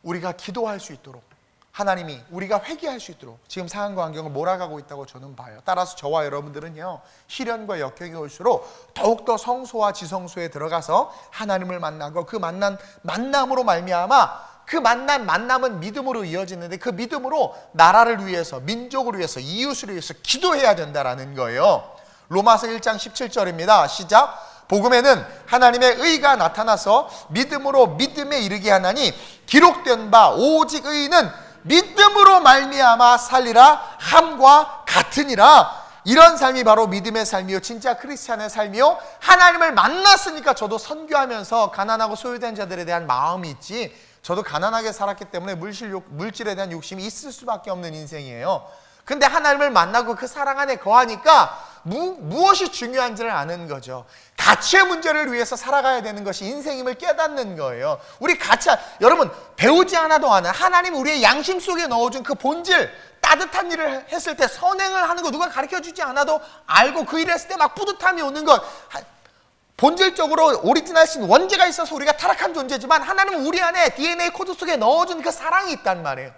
우리가 기도할 수 있도록, 하나님이 우리가 회개할 수 있도록 지금 상황과 환경을 몰아가고 있다고 저는 봐요. 따라서 저와 여러분들은요, 시련과 역경이 올수록 더욱더 성소와 지성소에 들어가서 하나님을 만나고 그 만남으로 말미암아 그 만남은 믿음으로 이어지는데 그 믿음으로 나라를 위해서, 민족을 위해서, 이웃을 위해서 기도해야 된다라는 거예요. 로마서 1장 17절입니다. 시작. 복음에는 하나님의 의가 나타나서 믿음으로 믿음에 이르게 하나니 기록된 바 오직 의인은 믿음으로 말미암아 살리라 함과 같으니라. 이런 삶이 바로 믿음의 삶이요, 진짜 크리스찬의 삶이요. 하나님을 만났으니까 저도 선교하면서 가난하고 소외된 자들에 대한 마음이 있지, 저도 가난하게 살았기 때문에 물질에 대한 욕심이 있을 수밖에 없는 인생이에요. 근데 하나님을 만나고 그 사랑 안에 거하니까 무엇이 중요한지를 아는 거죠. 가치의 문제를 위해서 살아가야 되는 것이 인생임을 깨닫는 거예요. 우리 여러분, 배우지 않아도 아는, 하나님 우리의 양심 속에 넣어준 그 본질, 따뜻한 일을 했을 때 선행을 하는 거 누가 가르쳐주지 않아도 알고 그 일을 했을 때 막 뿌듯함이 오는 것, 본질적으로 오리지널신 원죄가 있어서 우리가 타락한 존재지만 하나님은 우리 안에 DNA 코드 속에 넣어준 그 사랑이 있단 말이에요.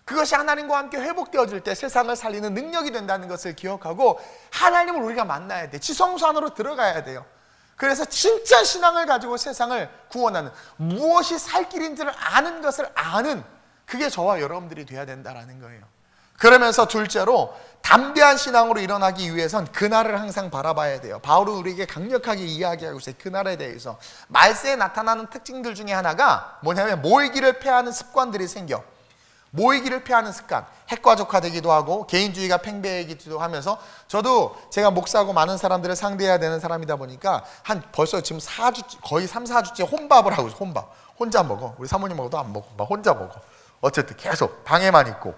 그것이 하나님과 함께 회복되어질 때 세상을 살리는 능력이 된다는 것을 기억하고 하나님을 우리가 만나야 돼. 지성소 안으로 들어가야 돼요. 그래서 진짜 신앙을 가지고 세상을 구원하는, 무엇이 살 길인지를 아는 것을 아는, 그게 저와 여러분들이 돼야 된다는 거예요. 그러면서 둘째로 담대한 신앙으로 일어나기 위해선 그날을 항상 바라봐야 돼요. 바울은 우리에게 강력하게 이야기하고 있어요. 그날에 대해서. 말세에 나타나는 특징들 중에 하나가 뭐냐면 모이기를 패하는 습관들이 생겨. 모이기를 패하는 습관, 핵가족화되기도 하고 개인주의가 팽배해지기도 하면서, 저도 제가 목사하고 많은 사람들을 상대해야 되는 사람이다 보니까 한 벌써 지금 4주, 거의 3, 4주째 혼밥을 하고 있어요. 혼밥. 혼자 먹어. 우리 사모님 먹어도 안 먹어. 막 혼자 먹어. 어쨌든 계속 방에만 있고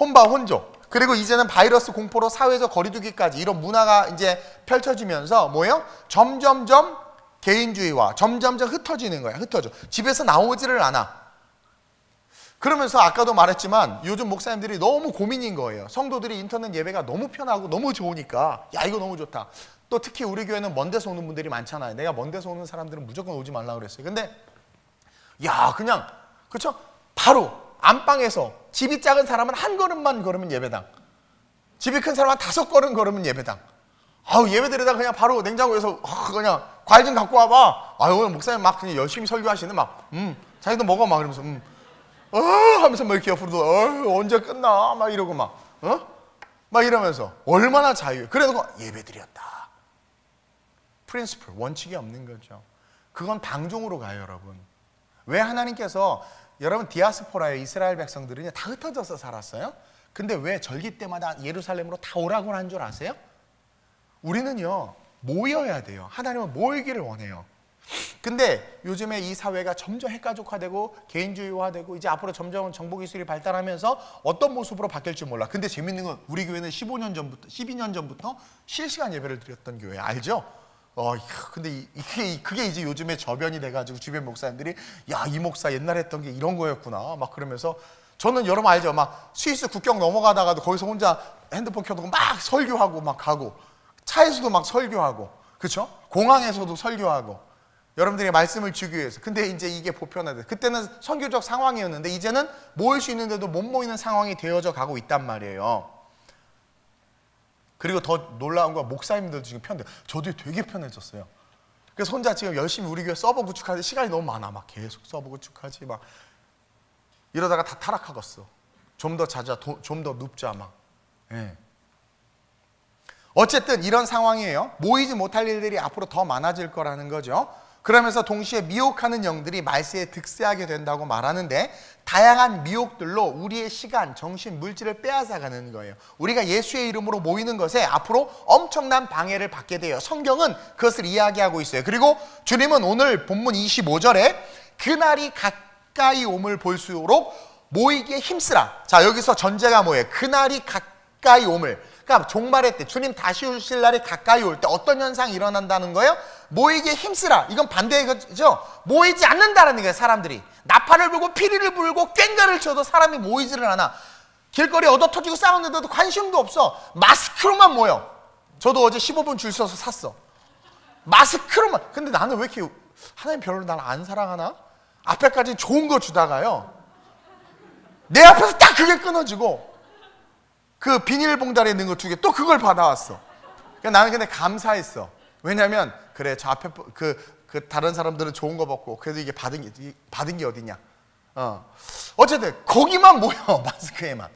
혼밥 혼족. 그리고 이제는 바이러스 공포로 사회적 거리두기까지 이런 문화가 이제 펼쳐지면서 뭐예요? 점점점 개인주의와 점점점 흩어지는 거야. 흩어져. 집에서 나오지를 않아. 그러면서 아까도 말했지만 요즘 목사님들이 너무 고민인 거예요. 성도들이 인터넷 예배가 너무 편하고 너무 좋으니까 야 이거 너무 좋다. 또 특히 우리 교회는 먼 데서 오는 분들이 많잖아요. 내가 먼 데서 오는 사람들은 무조건 오지 말라고 그랬어요. 근데 야 그냥 그렇죠? 바로 안방에서, 집이 작은 사람은 한 걸음만 걸으면 예배당, 집이 큰 사람은 5걸음 걸으면 예배당. 아우 예배 드리다 그냥 바로 냉장고에서 그냥 과일 좀 갖고 와봐. 아유 오늘 목사님 막 그냥 열심히 설교하시는 막 자기도 먹어 막 이러면서 하면서 막 이렇게 옆으로 언제 끝나 막 이러고 막 이러면서 얼마나 자유해. 그래놓고 예배 드렸다. 프린시플, 원칙이 없는 거죠. 그건 방종으로 가요, 여러분. 왜 하나님께서 여러분 디아스포라의 이스라엘 백성들은 다 흩어져서 살았어요. 근데 왜 절기 때마다 예루살렘으로 다 오라고 한 줄 아세요? 우리는요 모여야 돼요. 하나님은 모이기를 원해요. 근데 요즘에 이 사회가 점점 핵가족화되고 개인주의화되고 이제 앞으로 점점 정보기술이 발달하면서 어떤 모습으로 바뀔지 몰라. 근데 재밌는 건 우리 교회는 12년 전부터 실시간 예배를 드렸던 교회 알죠? 근데 그게 이제 요즘에 저변이 돼가지고 주변 목사님들이 야, 이 목사 옛날에 했던 게 이런 거였구나 막 그러면서, 저는 여러분 알죠? 막 스위스 국경 넘어가다가도 거기서 혼자 핸드폰 켜두고 막 설교하고 막 가고, 차에서도 막 설교하고, 그렇죠? 공항에서도 설교하고, 여러분들에게 말씀을 주기 위해서. 근데 이제 이게 보편화돼. 그때는 선교적 상황이었는데 이제는 모일 수 있는데도 못 모이는 상황이 되어져 가고 있단 말이에요. 그리고 더 놀라운 건 목사님들도 지금 저도 되게 편해졌어요. 그래서 혼자 지금 열심히 우리 교회 서버 구축하는데 시간이 너무 많아. 막 계속 서버 구축하지 막 이러다가 다 타락하겠어. 좀 더 자자, 좀 더 눕자 막. 예. 어쨌든 이런 상황이에요. 모이지 못할 일들이 앞으로 더 많아질 거라는 거죠. 그러면서 동시에 미혹하는 영들이 말세에 득세하게 된다고 말하는데, 다양한 미혹들로 우리의 시간, 정신, 물질을 빼앗아가는 거예요. 우리가 예수의 이름으로 모이는 것에 앞으로 엄청난 방해를 받게 돼요. 성경은 그것을 이야기하고 있어요. 그리고 주님은 오늘 본문 25절에 그날이 가까이 옴을 볼수록 모이기에 힘쓰라. 자, 여기서 전제가 뭐예요? 그날이 가까이 옴을. 그러니까 종말의 때, 주님 다시 오실 날이 가까이 올 때 어떤 현상이 일어난다는 거예요? 모이기에 힘쓰라. 이건 반대의 거죠. 모이지 않는다는 거예요. 사람들이 나팔을 불고 피리를 불고 꽹과를 쳐도 사람이 모이지를 않아. 길거리에 얻어터지고 싸우는데도 관심도 없어. 마스크로만 모여. 저도 어제 15분 줄 서서 샀어. 마스크로만. 근데 나는 왜 이렇게 하나님 별로 날 안 사랑하나? 앞에까지 좋은 거 주다가요 내 앞에서 딱 그게 끊어지고 그 비닐봉다리에 있는 거 2개 또 그걸 받아왔어. 그러니까 나는 근데 감사했어. 왜냐면 그래 저 앞에 그 다른 사람들은 좋은 거 받고 그래도 이게 받은 게 어디냐. 어쨌든 거기만 모여. 마스크에만.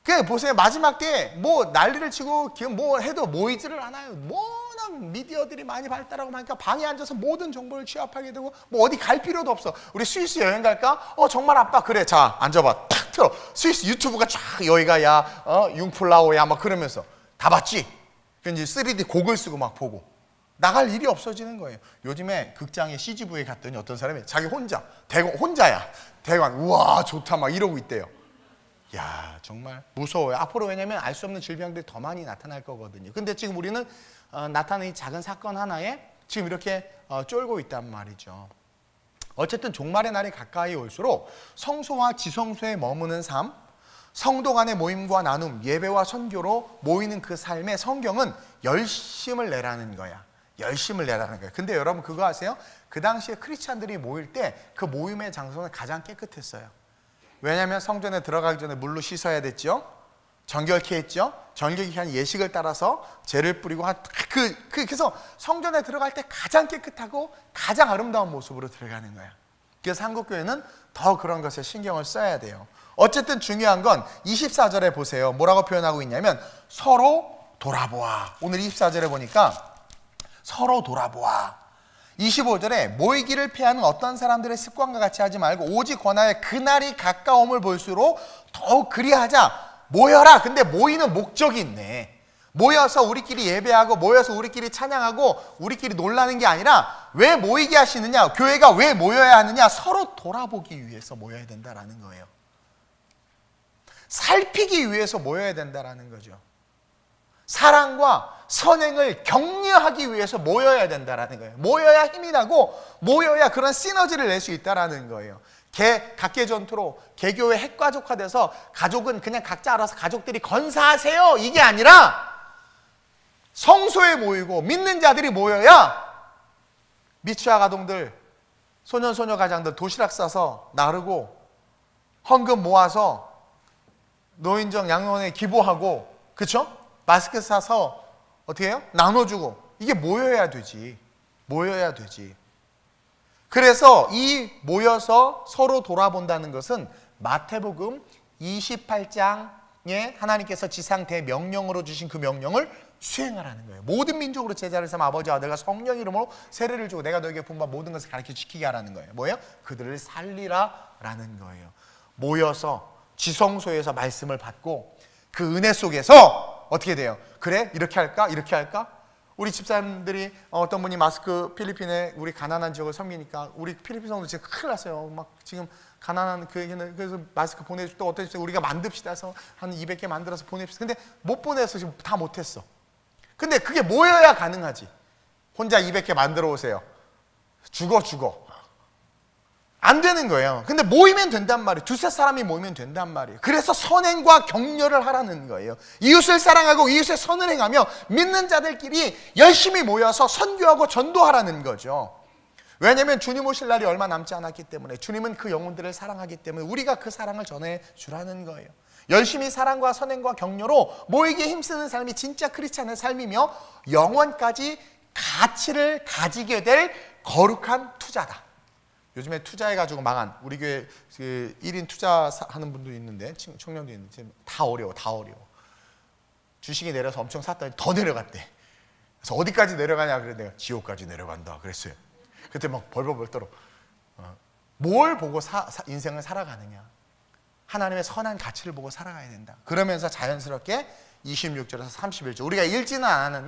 그 보세요. 마지막 때 뭐 난리를 치고 뭐 해도 모이지를 않아요. 워낙 미디어들이 많이 발달하고 하니까 방에 앉아서 모든 정보를 취합하게 되고 뭐 어디 갈 필요도 없어. 우리 스위스 여행 갈까? 정말 아빠 그래 자 앉아봐. 탁 틀어. 스위스 유튜브가 쫙 여기가 야 융플라우야 막 그러면서 다 봤지? 이제 3D 고글 쓰고 막 보고 나갈 일이 없어지는 거예요. 요즘에 극장에 CGV에 갔더니 어떤 사람이 자기 혼자야. 대관 우와 좋다 막 이러고 있대요. 야 정말 무서워요. 앞으로 왜냐면 알 수 없는 질병들이 더 많이 나타날 거거든요. 근데 지금 우리는 나타나는 이 작은 사건 하나에 지금 이렇게 쫄고 있단 말이죠. 어쨌든 종말의 날이 가까이 올수록 성소와 지성소에 머무는 삶, 성도 간의 모임과 나눔, 예배와 선교로 모이는 그 삶에 성경은 열심을 내라는 거야. 열심을 내라는 거야. 근데 여러분 그거 아세요? 그 당시에 크리스찬들이 모일 때 그 모임의 장소는 가장 깨끗했어요. 왜냐하면 성전에 들어가기 전에 물로 씻어야 됐죠. 정결케 했죠. 정결케 한 예식을 따라서 죄를 뿌리고 그래서 성전에 들어갈 때 가장 깨끗하고 가장 아름다운 모습으로 들어가는 거야. 그래서 한국교회는 더 그런 것에 신경을 써야 돼요. 어쨌든 중요한 건 24절에 보세요. 뭐라고 표현하고 있냐면 서로 돌아보아. 오늘 24절에 보니까 서로 돌아보아. 25절에 모이기를 피하는 어떤 사람들의 습관과 같이 하지 말고 오직 권하여 그날이 가까움을 볼수록 더욱 그리하자. 모여라. 근데 모이는 목적이 있네. 모여서 우리끼리 예배하고 모여서 우리끼리 찬양하고 우리끼리 놀라는 게 아니라 왜 모이게 하시느냐? 교회가 왜 모여야 하느냐? 서로 돌아보기 위해서 모여야 된다라는 거예요. 살피기 위해서 모여야 된다라는 거죠. 사랑과 선행을 격려하기 위해서 모여야 된다라는 거예요. 모여야 힘이 나고 모여야 그런 시너지를 낼 수 있다라는 거예요. 각계 전투로 개교의 핵가족화돼서 가족은 그냥 각자 알아서 가족들이 건사하세요 이게 아니라 성소에 모이고 믿는 자들이 모여야 미취학 아동들, 소년소녀 가장들 도시락 싸서 나르고 헌금 모아서 노인정 양로원에 기부하고, 그렇죠? 마스크 사서 어떻게 해요? 나눠주고. 이게 모여야 되지. 모여야 되지. 그래서 이 모여서 서로 돌아본다는 것은 마태복음 28장에 하나님께서 지상 대명령으로 주신 그 명령을 수행하라는 거예요. 모든 민족으로 제자를 삼아 아버지와 아들과 성령 이름으로 세례를 주고 내가 너에게 분부한 모든 것을 가르쳐 지키게 하라는 거예요. 뭐예요? 그들을 살리라라는 거예요. 모여서 지성소에서 말씀을 받고 그 은혜 속에서 어떻게 돼요? 그래? 이렇게 할까? 이렇게 할까? 우리 집사님들이 어떤 분이 마스크 필리핀에 우리 가난한 지역을 섬기니까 우리 필리핀 성도 지금 큰일 났어요. 막 지금 가난한 그래서 마스크 보내주고 또 어떤 집사 우리가 만듭시다 해서 한 200개 만들어서 보냅시다. 근데 못 보내서 지금 다 못했어. 근데 그게 모여야 가능하지. 혼자 200개 만들어 오세요. 죽어. 안 되는 거예요. 근데 모이면 된단 말이에요. 두세 사람이 모이면 된단 말이에요. 그래서 선행과 격려를 하라는 거예요. 이웃을 사랑하고 이웃의 선을 행하며 믿는 자들끼리 열심히 모여서 선교하고 전도하라는 거죠. 왜냐하면 주님 오실 날이 얼마 남지 않았기 때문에, 주님은 그 영혼들을 사랑하기 때문에 우리가 그 사랑을 전해주라는 거예요. 열심히 사랑과 선행과 격려로 모이기에 힘쓰는 삶이 진짜 크리스찬의 삶이며 영원까지 가치를 가지게 될 거룩한 투자다. 요즘에 투자해가지고 망한 우리 교회 그 1인 투자하는 분도 있는데, 청년도 있는데 지금 다 어려워. 주식이 내려서 엄청 샀더니 더 내려갔대. 그래서 어디까지 내려가냐 그래 내가 지옥까지 내려간다 그랬어요. 그때 막 벌벌 떨어. 뭘 보고 인생을 살아가느냐? 하나님의 선한 가치를 보고 살아가야 된다. 그러면서 자연스럽게 26절에서 31절 우리가 읽지는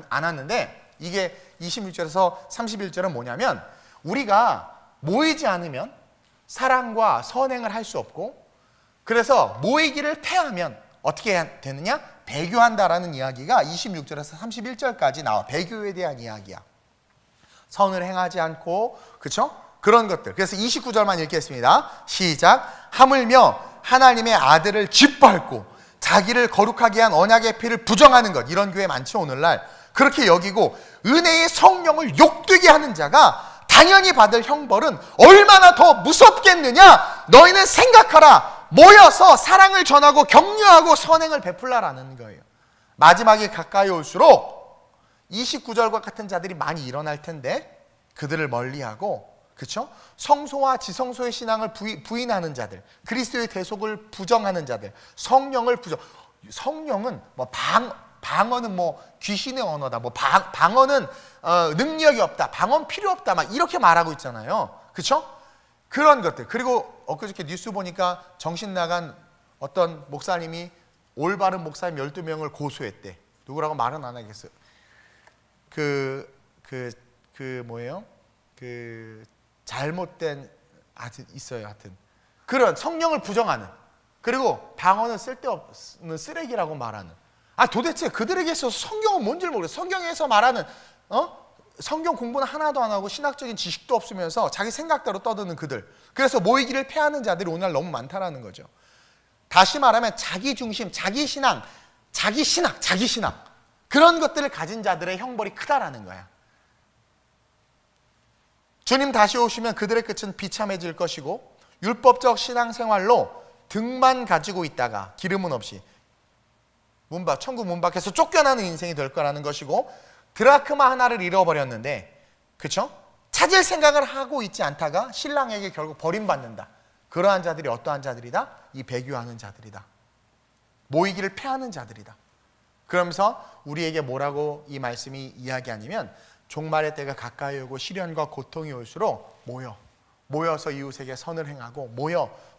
않았는데 이게 26절에서 31절은 뭐냐면 우리가 모이지 않으면 사랑과 선행을 할 수 없고, 그래서 모이기를 패하면 어떻게 해야 되느냐? 배교한다라는 이야기가 26절에서 31절까지 나와. 배교에 대한 이야기야. 선을 행하지 않고, 그렇죠? 그런 것들. 그래서 29절만 읽겠습니다. 시작. 하물며 하나님의 아들을 짓밟고 자기를 거룩하게 한 언약의 피를 부정하는 것. 이런 교회 많죠 오늘날. 그렇게 여기고 은혜의 성령을 욕되게 하는 자가 당연히 받을 형벌은 얼마나 더 무섭겠느냐. 너희는 생각하라. 모여서 사랑을 전하고 격려하고 선행을 베풀라라는 거예요. 마지막이 가까이 올수록 29절과 같은 자들이 많이 일어날 텐데 그들을 멀리하고, 그렇죠? 성소와 지성소의 신앙을 부인하는 자들, 그리스도의 대속을 부정하는 자들, 성령을 성령은 뭐 방언은 뭐 귀신의 언어다, 뭐 방언은 능력이 없다, 방언 필요 없다, 막 이렇게 말하고 있잖아요. 그렇죠? 그런 것들. 그리고 엊그저께 뉴스 보니까 정신 나간 어떤 목사님이 올바른 목사님 12명을 고소했대. 누구라고 말은 안 하겠어요. 뭐예요? 잘못된 있어요. 하여튼 그런 성령을 부정하는, 그리고 방언은 쓸데없는 쓰레기라고 말하는. 도대체 그들에게 있어서 성경은 뭔지 모르겠어요. 성경에서 말하는 성경 공부는 하나도 안 하고 신학적인 지식도 없으면서 자기 생각대로 떠드는 그들. 그래서 모이기를 패하는 자들이 오늘 너무 많다라는 거죠. 다시 말하면 자기 중심, 자기 신앙 그런 것들을 가진 자들의 형벌이 크다라는 거야. 주님 다시 오시면 그들의 끝은 비참해질 것이고, 율법적 신앙생활로 등만 가지고 있다가 기름은 없이 천국 문 밖에서 쫓겨나는 인생이 될 거라는 것이고, 드라크마 하나를 잃어버렸는데, 그렇죠? 찾을 생각을 하고 있지 않다가 신랑에게 결국 버림받는다. 그러한 자들이 어떠한 자들이다? 이 배교하는 자들이다. 모이기를 패하는 자들이다. 그러면서 우리에게 뭐라고 이 말씀이 이야기하냐면 종말의 때가 가까이 오고 시련과 고통이 올수록 모여서 이웃에게 선을 행하고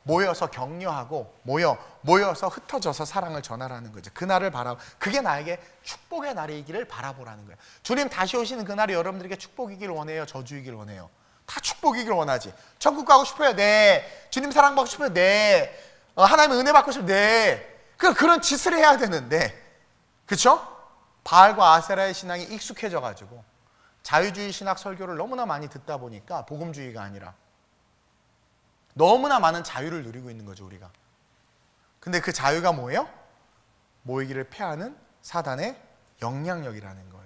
모여서 격려하고 모여서 흩어져서 사랑을 전하라는 거죠. 그날을 그게 나에게 축복의 날이기를 바라보라는 거예요. 주님 다시 오시는 그날이 여러분들에게 축복이길 원해요? 저주이길 원해요? 다 축복이길 원하지. 천국 가고 싶어요? 네. 주님 사랑받고 싶어요? 네. 하나님의 은혜 받고 싶어요? 네. 그런 짓을 해야 되는데, 그렇죠? 바알과 아세라의 신앙이 익숙해져 가지고 자유주의 신학 설교를 너무나 많이 듣다 보니까 복음주의가 아니라 너무나 많은 자유를 누리고 있는 거죠, 우리가. 근데 그 자유가 뭐예요? 모이기를 패하는 사단의 영향력이라는 거예요.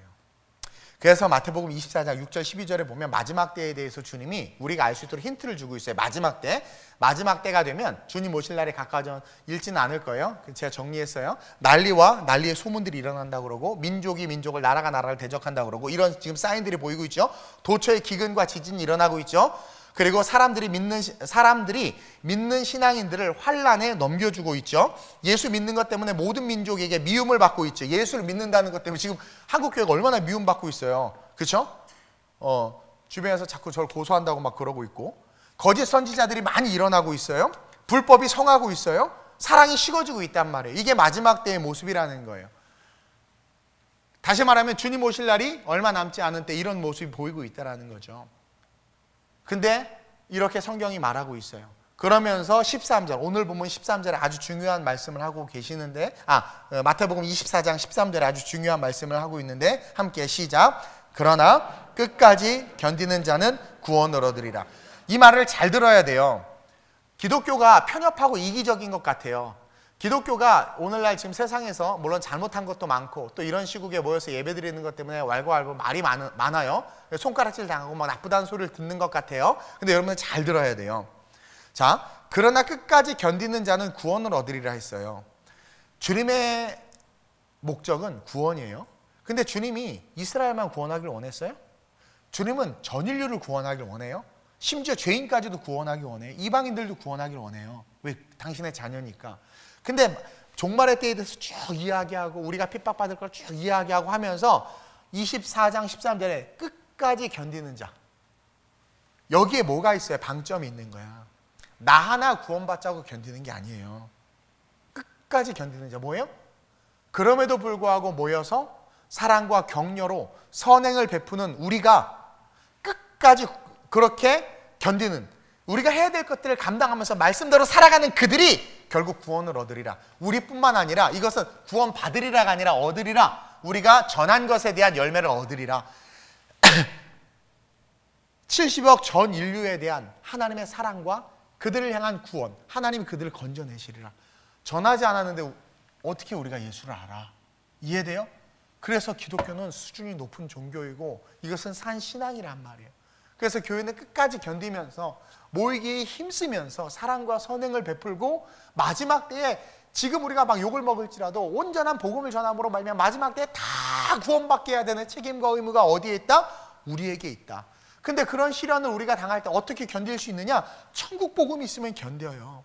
그래서 마태복음 24장 6절 12절에 보면 마지막 때에 대해서 주님이 우리가 알 수 있도록 힌트를 주고 있어요. 마지막 때가 되면 주님 오실 날이 가까워져 있지는 않을 거예요. 제가 정리했어요. 난리의 소문들이 일어난다고 그러고 민족이 민족을, 나라가 나라를 대적한다고 그러고 이런 지금 사인들이 보이고 있죠. 도처에 기근과 지진이 일어나고 있죠. 그리고 사람들이 믿는 신앙인들을 환란에 넘겨주고 있죠. 예수 믿는 것 때문에 모든 민족에게 미움을 받고 있죠. 예수를 믿는다는 것 때문에 지금 한국교회가 얼마나 미움받고 있어요. 그렇죠? 주변에서 자꾸 저를 고소한다고 막 그러고 있고, 거짓 선지자들이 많이 일어나고 있어요. 불법이 성하고 있어요. 사랑이 식어지고 있단 말이에요. 이게 마지막 때의 모습이라는 거예요. 다시 말하면 주님 오실 날이 얼마 남지 않은 때 이런 모습이 보이고 있다는 거죠. 근데 이렇게 성경이 말하고 있어요. 그러면서 13절, 오늘 보면 13절에 아주 중요한 말씀을 하고 계시는데, 마태복음 24장 13절에 아주 중요한 말씀을 하고 있는데, 함께 시작. 그러나 끝까지 견디는 자는 구원을 얻으리라. 이 말을 잘 들어야 돼요. 기독교가 편협하고 이기적인 것 같아요. 기독교가 오늘날 지금 세상에서 물론 잘못한 것도 많고 또 이런 시국에 모여서 예배드리는 것 때문에 왈가왈부 말이 많아요. 손가락질 당하고 막 나쁘다는 소리를 듣는 것 같아요. 근데 여러분들 잘 들어야 돼요. 자, 그러나 끝까지 견디는 자는 구원을 얻으리라 했어요. 주님의 목적은 구원이에요. 근데 주님이 이스라엘만 구원하길 원했어요? 주님은 전 인류를 구원하길 원해요. 심지어 죄인까지도 구원하길 원해요. 이방인들도 구원하길 원해요. 왜? 당신의 자녀니까. 근데 종말의 때에 대해서 쭉 이야기하고 우리가 핍박받을 걸 쭉 이야기하고 하면서 24장 13절에 끝까지 견디는 자, 여기에 뭐가 있어요? 방점이 있는 거야. 나 하나 구원받자고 견디는 게 아니에요. 끝까지 견디는 자 뭐예요? 그럼에도 불구하고 모여서 사랑과 격려로 선행을 베푸는 우리가 끝까지 그렇게 견디는, 우리가 해야 될 것들을 감당하면서 말씀대로 살아가는 그들이 결국 구원을 얻으리라. 우리뿐만 아니라 이것은 구원 받으리라가 아니라 얻으리라. 우리가 전한 것에 대한 열매를 얻으리라. 70억 전 인류에 대한 하나님의 사랑과 그들을 향한 구원, 하나님이 그들을 건져내시리라. 전하지 않았는데 어떻게 우리가 예수를 알아? 이해돼요? 그래서 기독교는 수준이 높은 종교이고 이것은 산 신앙이란 말이에요. 그래서 교회는 끝까지 견디면서 모이기에 힘쓰면서 사랑과 선행을 베풀고 마지막 때에 지금 우리가 막 욕을 먹을지라도 온전한 복음을 전함으로 말미암아 마지막 때에 다 구원받게 해야 되는 책임과 의무가 어디에 있다? 우리에게 있다. 근데 그런 시련을 우리가 당할 때 어떻게 견딜 수 있느냐? 천국 복음이 있으면 견뎌요.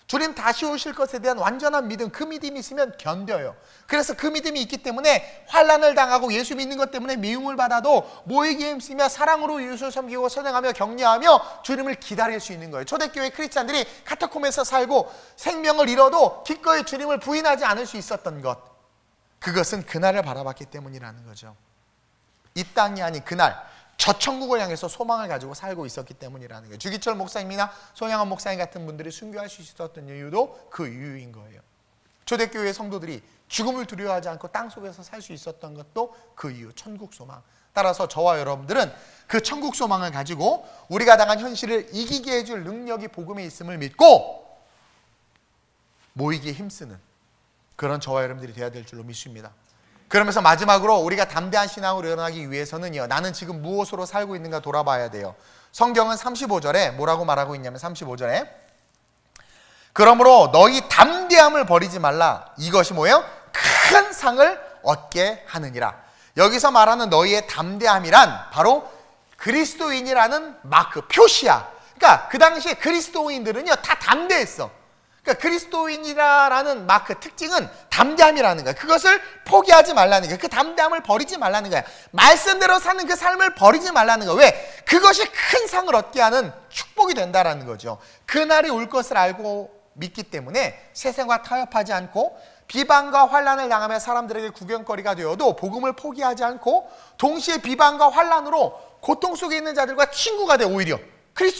주님 다시 오실 것에 대한 완전한 믿음, 그 믿음이 있으면 견뎌요. 그래서 그 믿음이 있기 때문에 환난을 당하고 예수 믿는 것 때문에 미움을 받아도 모이기에 힘쓰며 사랑으로 예수를 섬기고 선행하며 격려하며 주님을 기다릴 수 있는 거예요. 초대교회 크리스찬들이 카타콤에서 살고 생명을 잃어도 기꺼이 주님을 부인하지 않을 수 있었던 것, 그것은 그날을 바라봤기 때문이라는 거죠. 이 땅이 아닌 그날, 저 천국을 향해서 소망을 가지고 살고 있었기 때문이라는 거예요. 주기철 목사님이나 손양원 목사님 같은 분들이 순교할 수 있었던 이유도 그 이유인 거예요. 초대교회 성도들이 죽음을 두려워하지 않고 땅속에서 살 수 있었던 것도 그 이유, 천국 소망. 따라서 저와 여러분들은 그 천국 소망을 가지고 우리가 당한 현실을 이기게 해줄 능력이 복음에 있음을 믿고 모이기에 힘쓰는 그런 저와 여러분들이 되어야 될 줄로 믿습니다. 그러면서 마지막으로 우리가 담대한 신앙으로 일어나기 위해서는요, 나는 지금 무엇으로 살고 있는가 돌아봐야 돼요. 성경은 35절에 뭐라고 말하고 있냐면 35절에 그러므로 너희 담대함을 버리지 말라. 이것이 뭐예요? 큰 상을 얻게 하느니라. 여기서 말하는 너희의 담대함이란 바로 그리스도인이라는 마크, 표시야. 그러니까 그 당시에 그리스도인들은요 다 담대했어. 그러니까 그리스도인이라는 마크 특징은 담대함이라는 거야. 그것을 포기하지 말라는 거야. 그 담대함을 버리지 말라는 거야. 말씀대로 사는 그 삶을 버리지 말라는 거야. 왜? 그것이 큰 상을 얻게 하는 축복이 된다라는 거죠. 그날이 올 것을 알고 믿기 때문에 세상과 타협하지 않고 비방과 환난을 당하며 사람들에게 구경거리가 되어도 복음을 포기하지 않고 동시에 비방과 환난으로 고통 속에 있는 자들과 친구가 돼. 오히려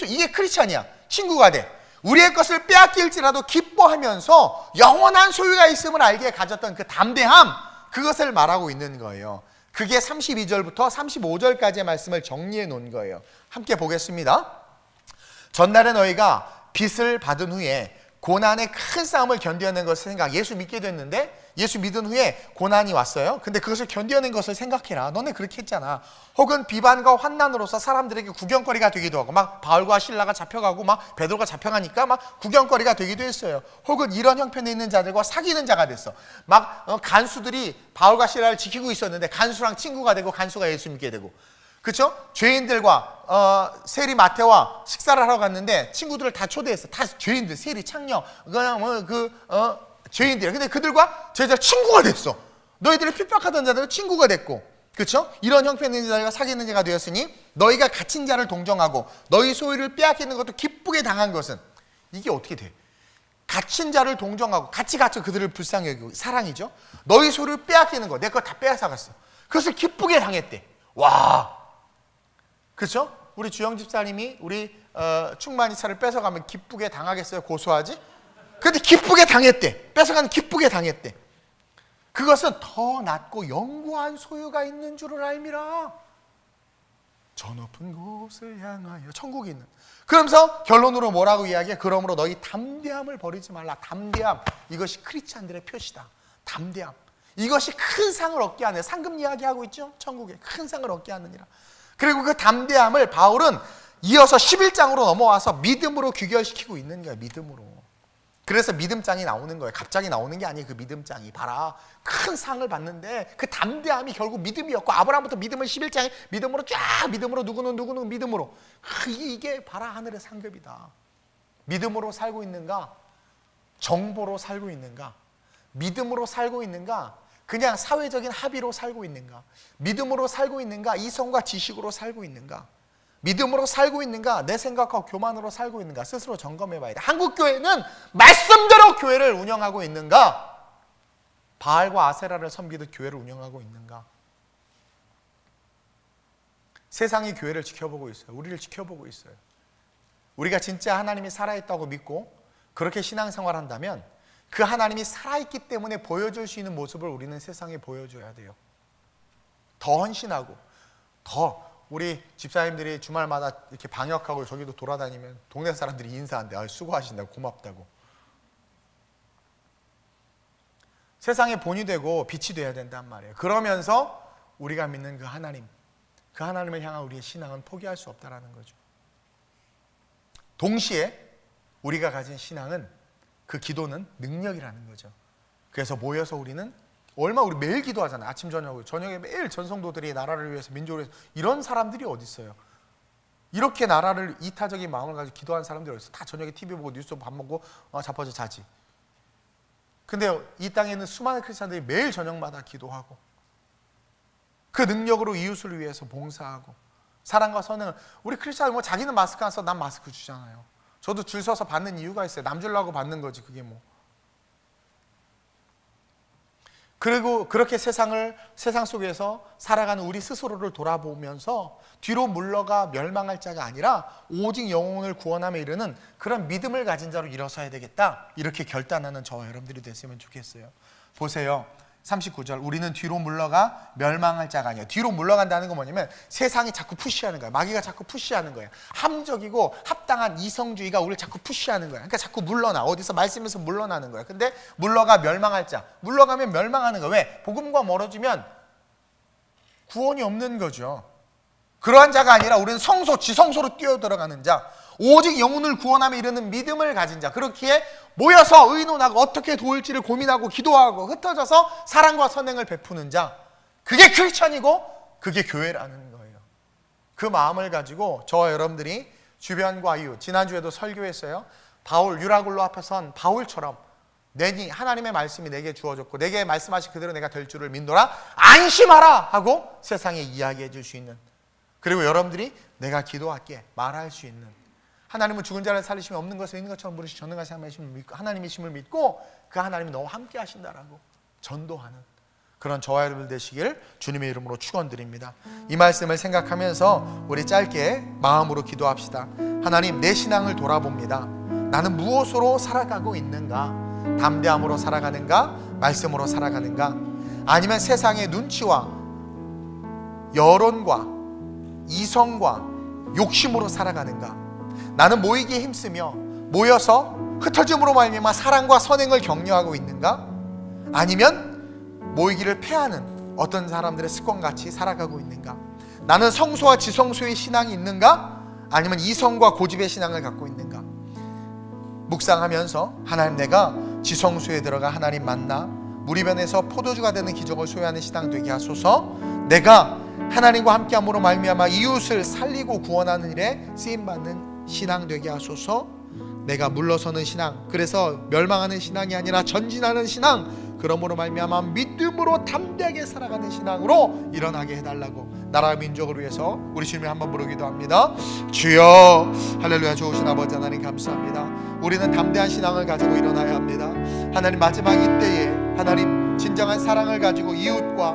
이게 크리스찬이야. 친구가 돼. 우리의 것을 빼앗길지라도 기뻐하면서 영원한 소유가 있음을 알게 가졌던 그 담대함, 그것을 말하고 있는 거예요. 그게 32절부터 35절까지의 말씀을 정리해 놓은 거예요. 함께 보겠습니다. 전날에 너희가 빚을 받은 후에 고난의 큰 싸움을 견뎌낸 것을 예수 믿게 됐는데 예수 믿은 후에 고난이 왔어요. 근데 그것을 견뎌낸 것을 생각해라. 너네 그렇게 했잖아. 혹은 비반과 환난으로서 사람들에게 구경거리가 되기도 하고 막 바울과 실라가 잡혀가고 막 베드로가 잡혀가니까 막 구경거리가 되기도 했어요. 혹은 이런 형편에 있는 자들과 사귀는 자가 됐어. 막 간수들이 바울과 실라를 지키고 있었는데 간수랑 친구가 되고 간수가 예수 믿게 되고, 그렇죠? 죄인들과 세리 마태와 식사를 하러 갔는데 친구들을 다 초대했어. 다 죄인들, 세리, 창녀, 그냥 죄인들. 근데 그들과 제자들 친구가 됐어. 너희들이 핍박하던 자들은 친구가 됐고, 그렇죠? 이런 형편의 자가 사귀는 자가 되었으니 너희가 갇힌 자를 동정하고 너희 소유를 빼앗기는 것도 기쁘게 당한 것은, 이게 어떻게 돼? 갇힌 자를 동정하고 같이 갇혀 그들을 불쌍히 여기고, 사랑이죠. 너희 소유를 빼앗기는 거, 내 거 다 빼앗아갔어. 그것을 기쁘게 당했대. 와, 그렇죠? 우리 주영 집사님이 우리 충만이 차를 뺏어가면 기쁘게 당하겠어요? 고소하지? 근데 기쁘게 당했대. 뺏어가는 기쁘게 당했대. 그것은 더 낮고 영구한 소유가 있는 줄을 알미라. 저 높은 곳을 향하여, 천국이 있는. 그러면서 결론으로 뭐라고 이야기해? 그러므로 너희 담대함을 버리지 말라. 담대함, 이것이 크리스찬들의 표시다. 담대함, 이것이 큰 상을 얻게 하는, 상금 이야기하고 있죠? 천국에 큰 상을 얻게 하느니라. 그리고 그 담대함을 바울은 이어서 11장으로 넘어와서 믿음으로 귀결시키고 있는 거예요. 믿음으로. 그래서 믿음장이 나오는 거예요. 갑자기 나오는 게 아니에요. 그 믿음장이. 봐라, 큰 상을 받는데 그 담대함이 결국 믿음이었고, 아브라함부터 믿음을 11장에 믿음으로 쫙, 믿음으로 누구는 믿음으로. 이게 봐라, 하늘의 상급이다. 믿음으로 살고 있는가? 정보로 살고 있는가? 믿음으로 살고 있는가? 그냥 사회적인 합의로 살고 있는가? 믿음으로 살고 있는가? 이성과 지식으로 살고 있는가? 믿음으로 살고 있는가? 내 생각과 교만으로 살고 있는가? 스스로 점검해 봐야 돼. 한국교회는 말씀대로 교회를 운영하고 있는가? 바알과 아세라를 섬기듯 교회를 운영하고 있는가? 세상이 교회를 지켜보고 있어요. 우리를 지켜보고 있어요. 우리가 진짜 하나님이 살아있다고 믿고 그렇게 신앙생활 한다면 그 하나님이 살아있기 때문에 보여줄 수 있는 모습을 우리는 세상에 보여줘야 돼요. 더 헌신하고, 더 우리 집사님들이 주말마다 이렇게 방역하고 저기도 돌아다니면 동네 사람들이 인사한대. 수고하신다고, 고맙다고. 세상의 본이 되고 빛이 돼야 된단 말이에요. 그러면서 우리가 믿는 그 하나님을 향한 우리의 신앙은 포기할 수 없다는 거죠. 동시에 우리가 가진 신앙은, 그 기도는 능력이라는 거죠. 그래서 모여서 우리는 우리 매일 기도하잖아요. 아침 저녁에 매일 전성도들이 나라를 위해서, 민족을 위해서. 이런 사람들이 어디 있어요? 이렇게 나라를, 이타적인 마음을 가지고 기도하는 사람들이 어디 있어요? 다 저녁에 TV 보고 뉴스 보고 밥 먹고 자빠져 자지. 근데 이 땅에 있는 수많은 크리스찬들이 매일 저녁마다 기도하고 그 능력으로 이웃을 위해서 봉사하고 사랑과 선행을. 우리 크리스찬 자기는 마스크 안 써, 난 마스크 주잖아요. 저도 줄 서서 받는 이유가 있어요. 남 주려고 받는 거지, 그게 뭐. 그리고 그렇게 세상 속에서 살아가는 우리 스스로를 돌아보면서 뒤로 물러가 멸망할 자가 아니라 오직 영혼을 구원함에 이르는 그런 믿음을 가진 자로 일어서야 되겠다, 이렇게 결단하는 저와 여러분들이 됐으면 좋겠어요. 보세요, 39절. 우리는 뒤로 물러가 멸망할 자가 아니야. 뒤로 물러간다는 건 뭐냐면 세상이 자꾸 푸시하는 거야. 마귀가 자꾸 푸시하는 거야. 함적이고 합당한 이성주의가 우리를 자꾸 푸시하는 거야. 그러니까 자꾸 물러나. 어디서 말씀에서 물러나는 거야. 근데 물러가 멸망할 자. 물러가면 멸망하는 거야. 왜? 복음과 멀어지면 구원이 없는 거죠. 그러한 자가 아니라 우리는 지성소로 뛰어들어가는 자, 오직 영혼을 구원함에 이르는 믿음을 가진 자, 그렇게 모여서 의논하고 어떻게 도울지를 고민하고 기도하고 흩어져서 사랑과 선행을 베푸는 자, 그게 크리스천이고 그게 교회라는 거예요. 그 마음을 가지고 저와 여러분들이 주변과 이웃. 지난주에도 설교했어요. 바울, 유라굴로 앞에 선 바울처럼 내니 하나님의 말씀이 내게 주어졌고 내게 말씀하신 그대로 내가 될 줄을 믿노라, 안심하라 하고 세상에 이야기해 줄 수 있는, 그리고 여러분들이 내가 기도할게 말할 수 있는, 하나님은 죽은 자를 살리시면 없는 것을 있는 것처럼 부르시 전능하신 하나님이심을 믿고 그 하나님이 너와 함께 하신다라고 전도하는 그런 저와 여러분 되시길 주님의 이름으로 축원드립니다. 이 말씀을 생각하면서 우리 짧게 마음으로 기도합시다. 하나님, 내 신앙을 돌아봅니다. 나는 무엇으로 살아가고 있는가? 담대함으로 살아가는가? 말씀으로 살아가는가? 아니면 세상의 눈치와 여론과 이성과 욕심으로 살아가는가? 나는 모이기에 힘쓰며 모여서 흩어짐으로 말미암아 사랑과 선행을 격려하고 있는가? 아니면 모이기를 패하는 어떤 사람들의 습관같이 살아가고 있는가? 나는 성소와 지성소의 신앙이 있는가? 아니면 이성과 고집의 신앙을 갖고 있는가? 묵상하면서 하나님, 내가 지성소에 들어가 하나님 만나 무리변에서 포도주가 되는 기적을 소유하는 신앙 되게 하소서. 내가 하나님과 함께함으로 말미암아 이웃을 살리고 구원하는 일에 쓰임받는 신앙 되게 하소서. 내가 물러서는 신앙, 그래서 멸망하는 신앙이 아니라 전진하는 신앙, 그러므로 말미암아 믿음으로 담대하게 살아가는 신앙으로 일어나게 해달라고 나라 민족을 위해서 우리 주님을 한번 부르기도 합니다. 주여, 할렐루야. 좋으신 아버지 하나님 감사합니다. 우리는 담대한 신앙을 가지고 일어나야 합니다. 하나님, 마지막 이때에 하나님 진정한 사랑을 가지고 이웃과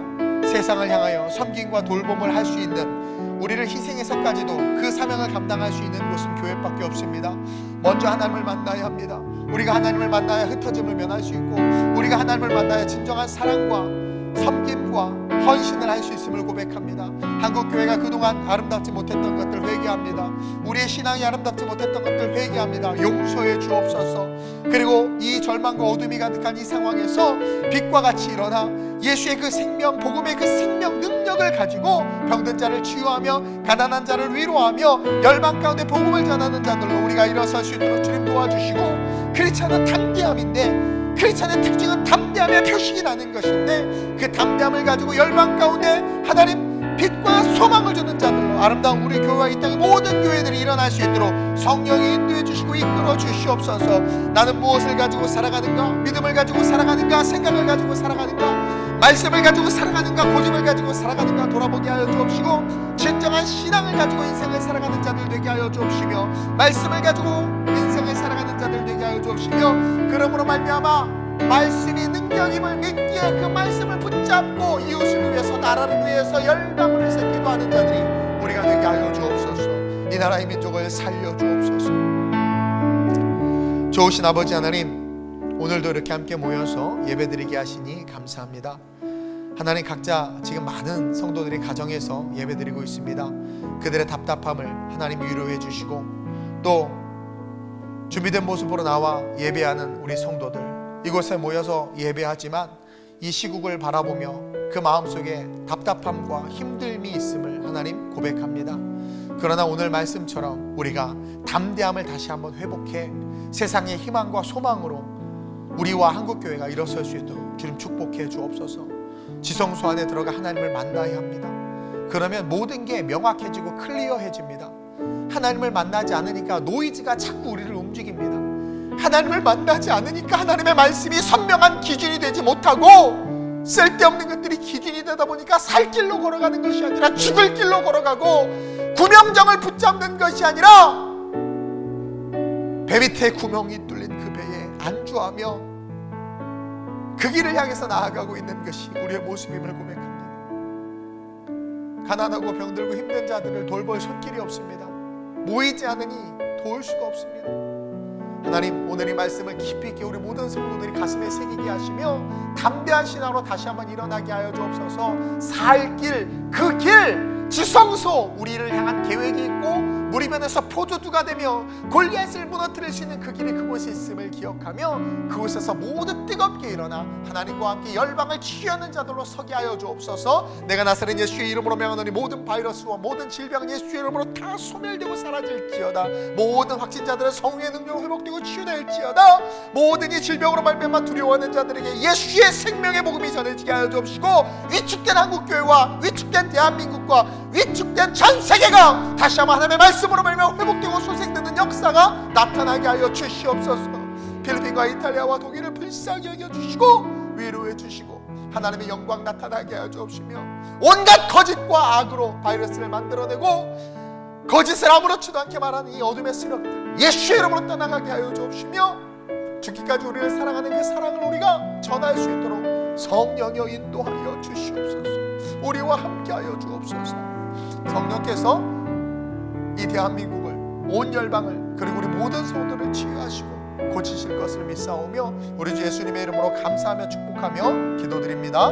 세상을 향하여 섬김과 돌봄을 할 수 있는, 우리를 희생해서까지도 그 사명을 감당할 수 있는 곳은 교회밖에 없습니다. 먼저 하나님을 만나야 합니다. 우리가 하나님을 만나야 흩어짐을 면할 수 있고, 우리가 하나님을 만나야 진정한 사랑과 섬김과 헌신을 할 수 있음을 고백합니다. 한국교회가 그동안 아름답지 못했던 것들 회개합니다. 우리의 신앙이 아름답지 못했던 것들 회개합니다. 용서해 주옵소서. 그리고 이 절망과 어둠이 가득한 이 상황에서 빛과 같이 일어나 예수의 그 생명, 복음의 그 생명 능력을 가지고 병든 자를 치유하며 가난한 자를 위로하며 열방 가운데 복음을 전하는 자들로 우리가 일어설 수 있도록 주님 도와주시고, 크리스찬은 담대함인데, 크리스찬의 특징은 담대함의 표식이 나는 것인데, 그 담대함을 가지고 열방 가운데 하나님 빛과 소망을 주는 자들로 아름다운 우리 교회와 이 땅의 모든 교회들이 일어날 수 있도록 성령이 인도해 주시고 이끌어 주시옵소서. 나는 무엇을 가지고 살아가는가? 믿음을 가지고 살아가는가? 생각을 가지고 살아가는가? 말씀을 가지고 살아가는가? 고집을 가지고 살아가는가? 돌아보게 하여 주옵시고, 진정한 신앙을 가지고 인생을 살아가는 자들 되게 하여 주옵시며, 말씀을 가지고 인생을 살아가는 자들 되게 하여 주옵시며, 그러므로 말미암아 말씀이 능력임을 믿기에 그 말씀을 붙잡고 이웃을 위해서, 나라를 위해서, 열방을 위해서 기도하는 자들이 우리가 되게 하여 주옵소서. 이 나라의 민족을 살려 주옵소서. 좋으신 아버지 하나님, 오늘도 이렇게 함께 모여서 예배드리게 하시니 감사합니다. 하나님, 각자 지금 많은 성도들이 가정에서 예배드리고 있습니다. 그들의 답답함을 하나님 위로해 주시고, 또 준비된 모습으로 나와 예배하는 우리 성도들, 이곳에 모여서 예배하지만 이 시국을 바라보며 그 마음속에 답답함과 힘듦이 있음을 하나님 고백합니다. 그러나 오늘 말씀처럼 우리가 담대함을 다시 한번 회복해 세상의 희망과 소망으로 우리와 한국교회가 일어설 수 있도록 주님 축복해 주옵소서. 지성소 안에 들어가 하나님을 만나야 합니다. 그러면 모든 게 명확해지고 클리어해집니다. 하나님을 만나지 않으니까 노이즈가 자꾸 우리를 움직입니다. 하나님을 만나지 않으니까 하나님의 말씀이 선명한 기준이 되지 못하고 쓸데없는 것들이 기준이 되다 보니까 살 길로 걸어가는 것이 아니라 죽을 길로 걸어가고, 구명정을 붙잡는 것이 아니라 배 밑에 구멍이 뚫린 그 배에 안주하며 그 길을 향해서 나아가고 있는 것이 우리의 모습임을 고백합니다. 가난하고 병들고 힘든 자들을 돌볼 손길이 없습니다. 모이지 않으니 도울 수가 없습니다. 하나님, 오늘 이 말씀을 깊이 있게 우리 모든 성도들이 가슴에 새기게 하시며 담대한 신앙으로 다시 한번 일어나게 하여 주옵소서. 살 길, 그 길, 지성소, 우리를 향한 계획이 있고 무리변에서 포도주가 되며 골리앗을 무너뜨릴 수 있는 그 길이 그곳에 있음을 기억하며 그곳에서 모두 뜨겁게 일어나 하나님과 함께 열방을 치유하는 자들로 서게 하여 주옵소서. 내가 나사렛 예수의 이름으로 명하노니 모든 바이러스와 모든 질병 예수의 이름으로 다 소멸되고 사라질지어다. 모든 확진자들의 성령의 능력으로 회복되고 치유될지어다. 모든 이 질병으로 말미암아 두려워하는 자들에게 예수의 생명의 복음이 전해지게 하여 주옵시고, 위축된 한국교회와 위축된 대한민국과 위축된 전 세계가 다시 한번 하나님의 말씀으로 말미암아 회복되고 소생되는 역사가 나타나게 하여 주시옵소서. 필리핀과 이탈리아와 독일을 불쌍히 여겨주시고 위로해 주시고 하나님의 영광 나타나게 하여 주옵시며 온갖 거짓과 악으로 바이러스를 만들어내고 거짓을 아무렇지도 않게 말하는 이 어둠의 세력들 예수의 이름으로 떠나가게 하여 주옵시며 죽기까지 우리를 사랑하는 그 사랑을 우리가 전할 수 있도록 성령여 인도하여 주시옵소서. 우리와 함께하여 주옵소서. 성령께서 이 대한민국을 온 열방을 그리고 우리 모든 성도를 치유하시고 고치실 것을 믿사오며 우리 주 예수님의 이름으로 감사하며 축복하며 기도드립니다.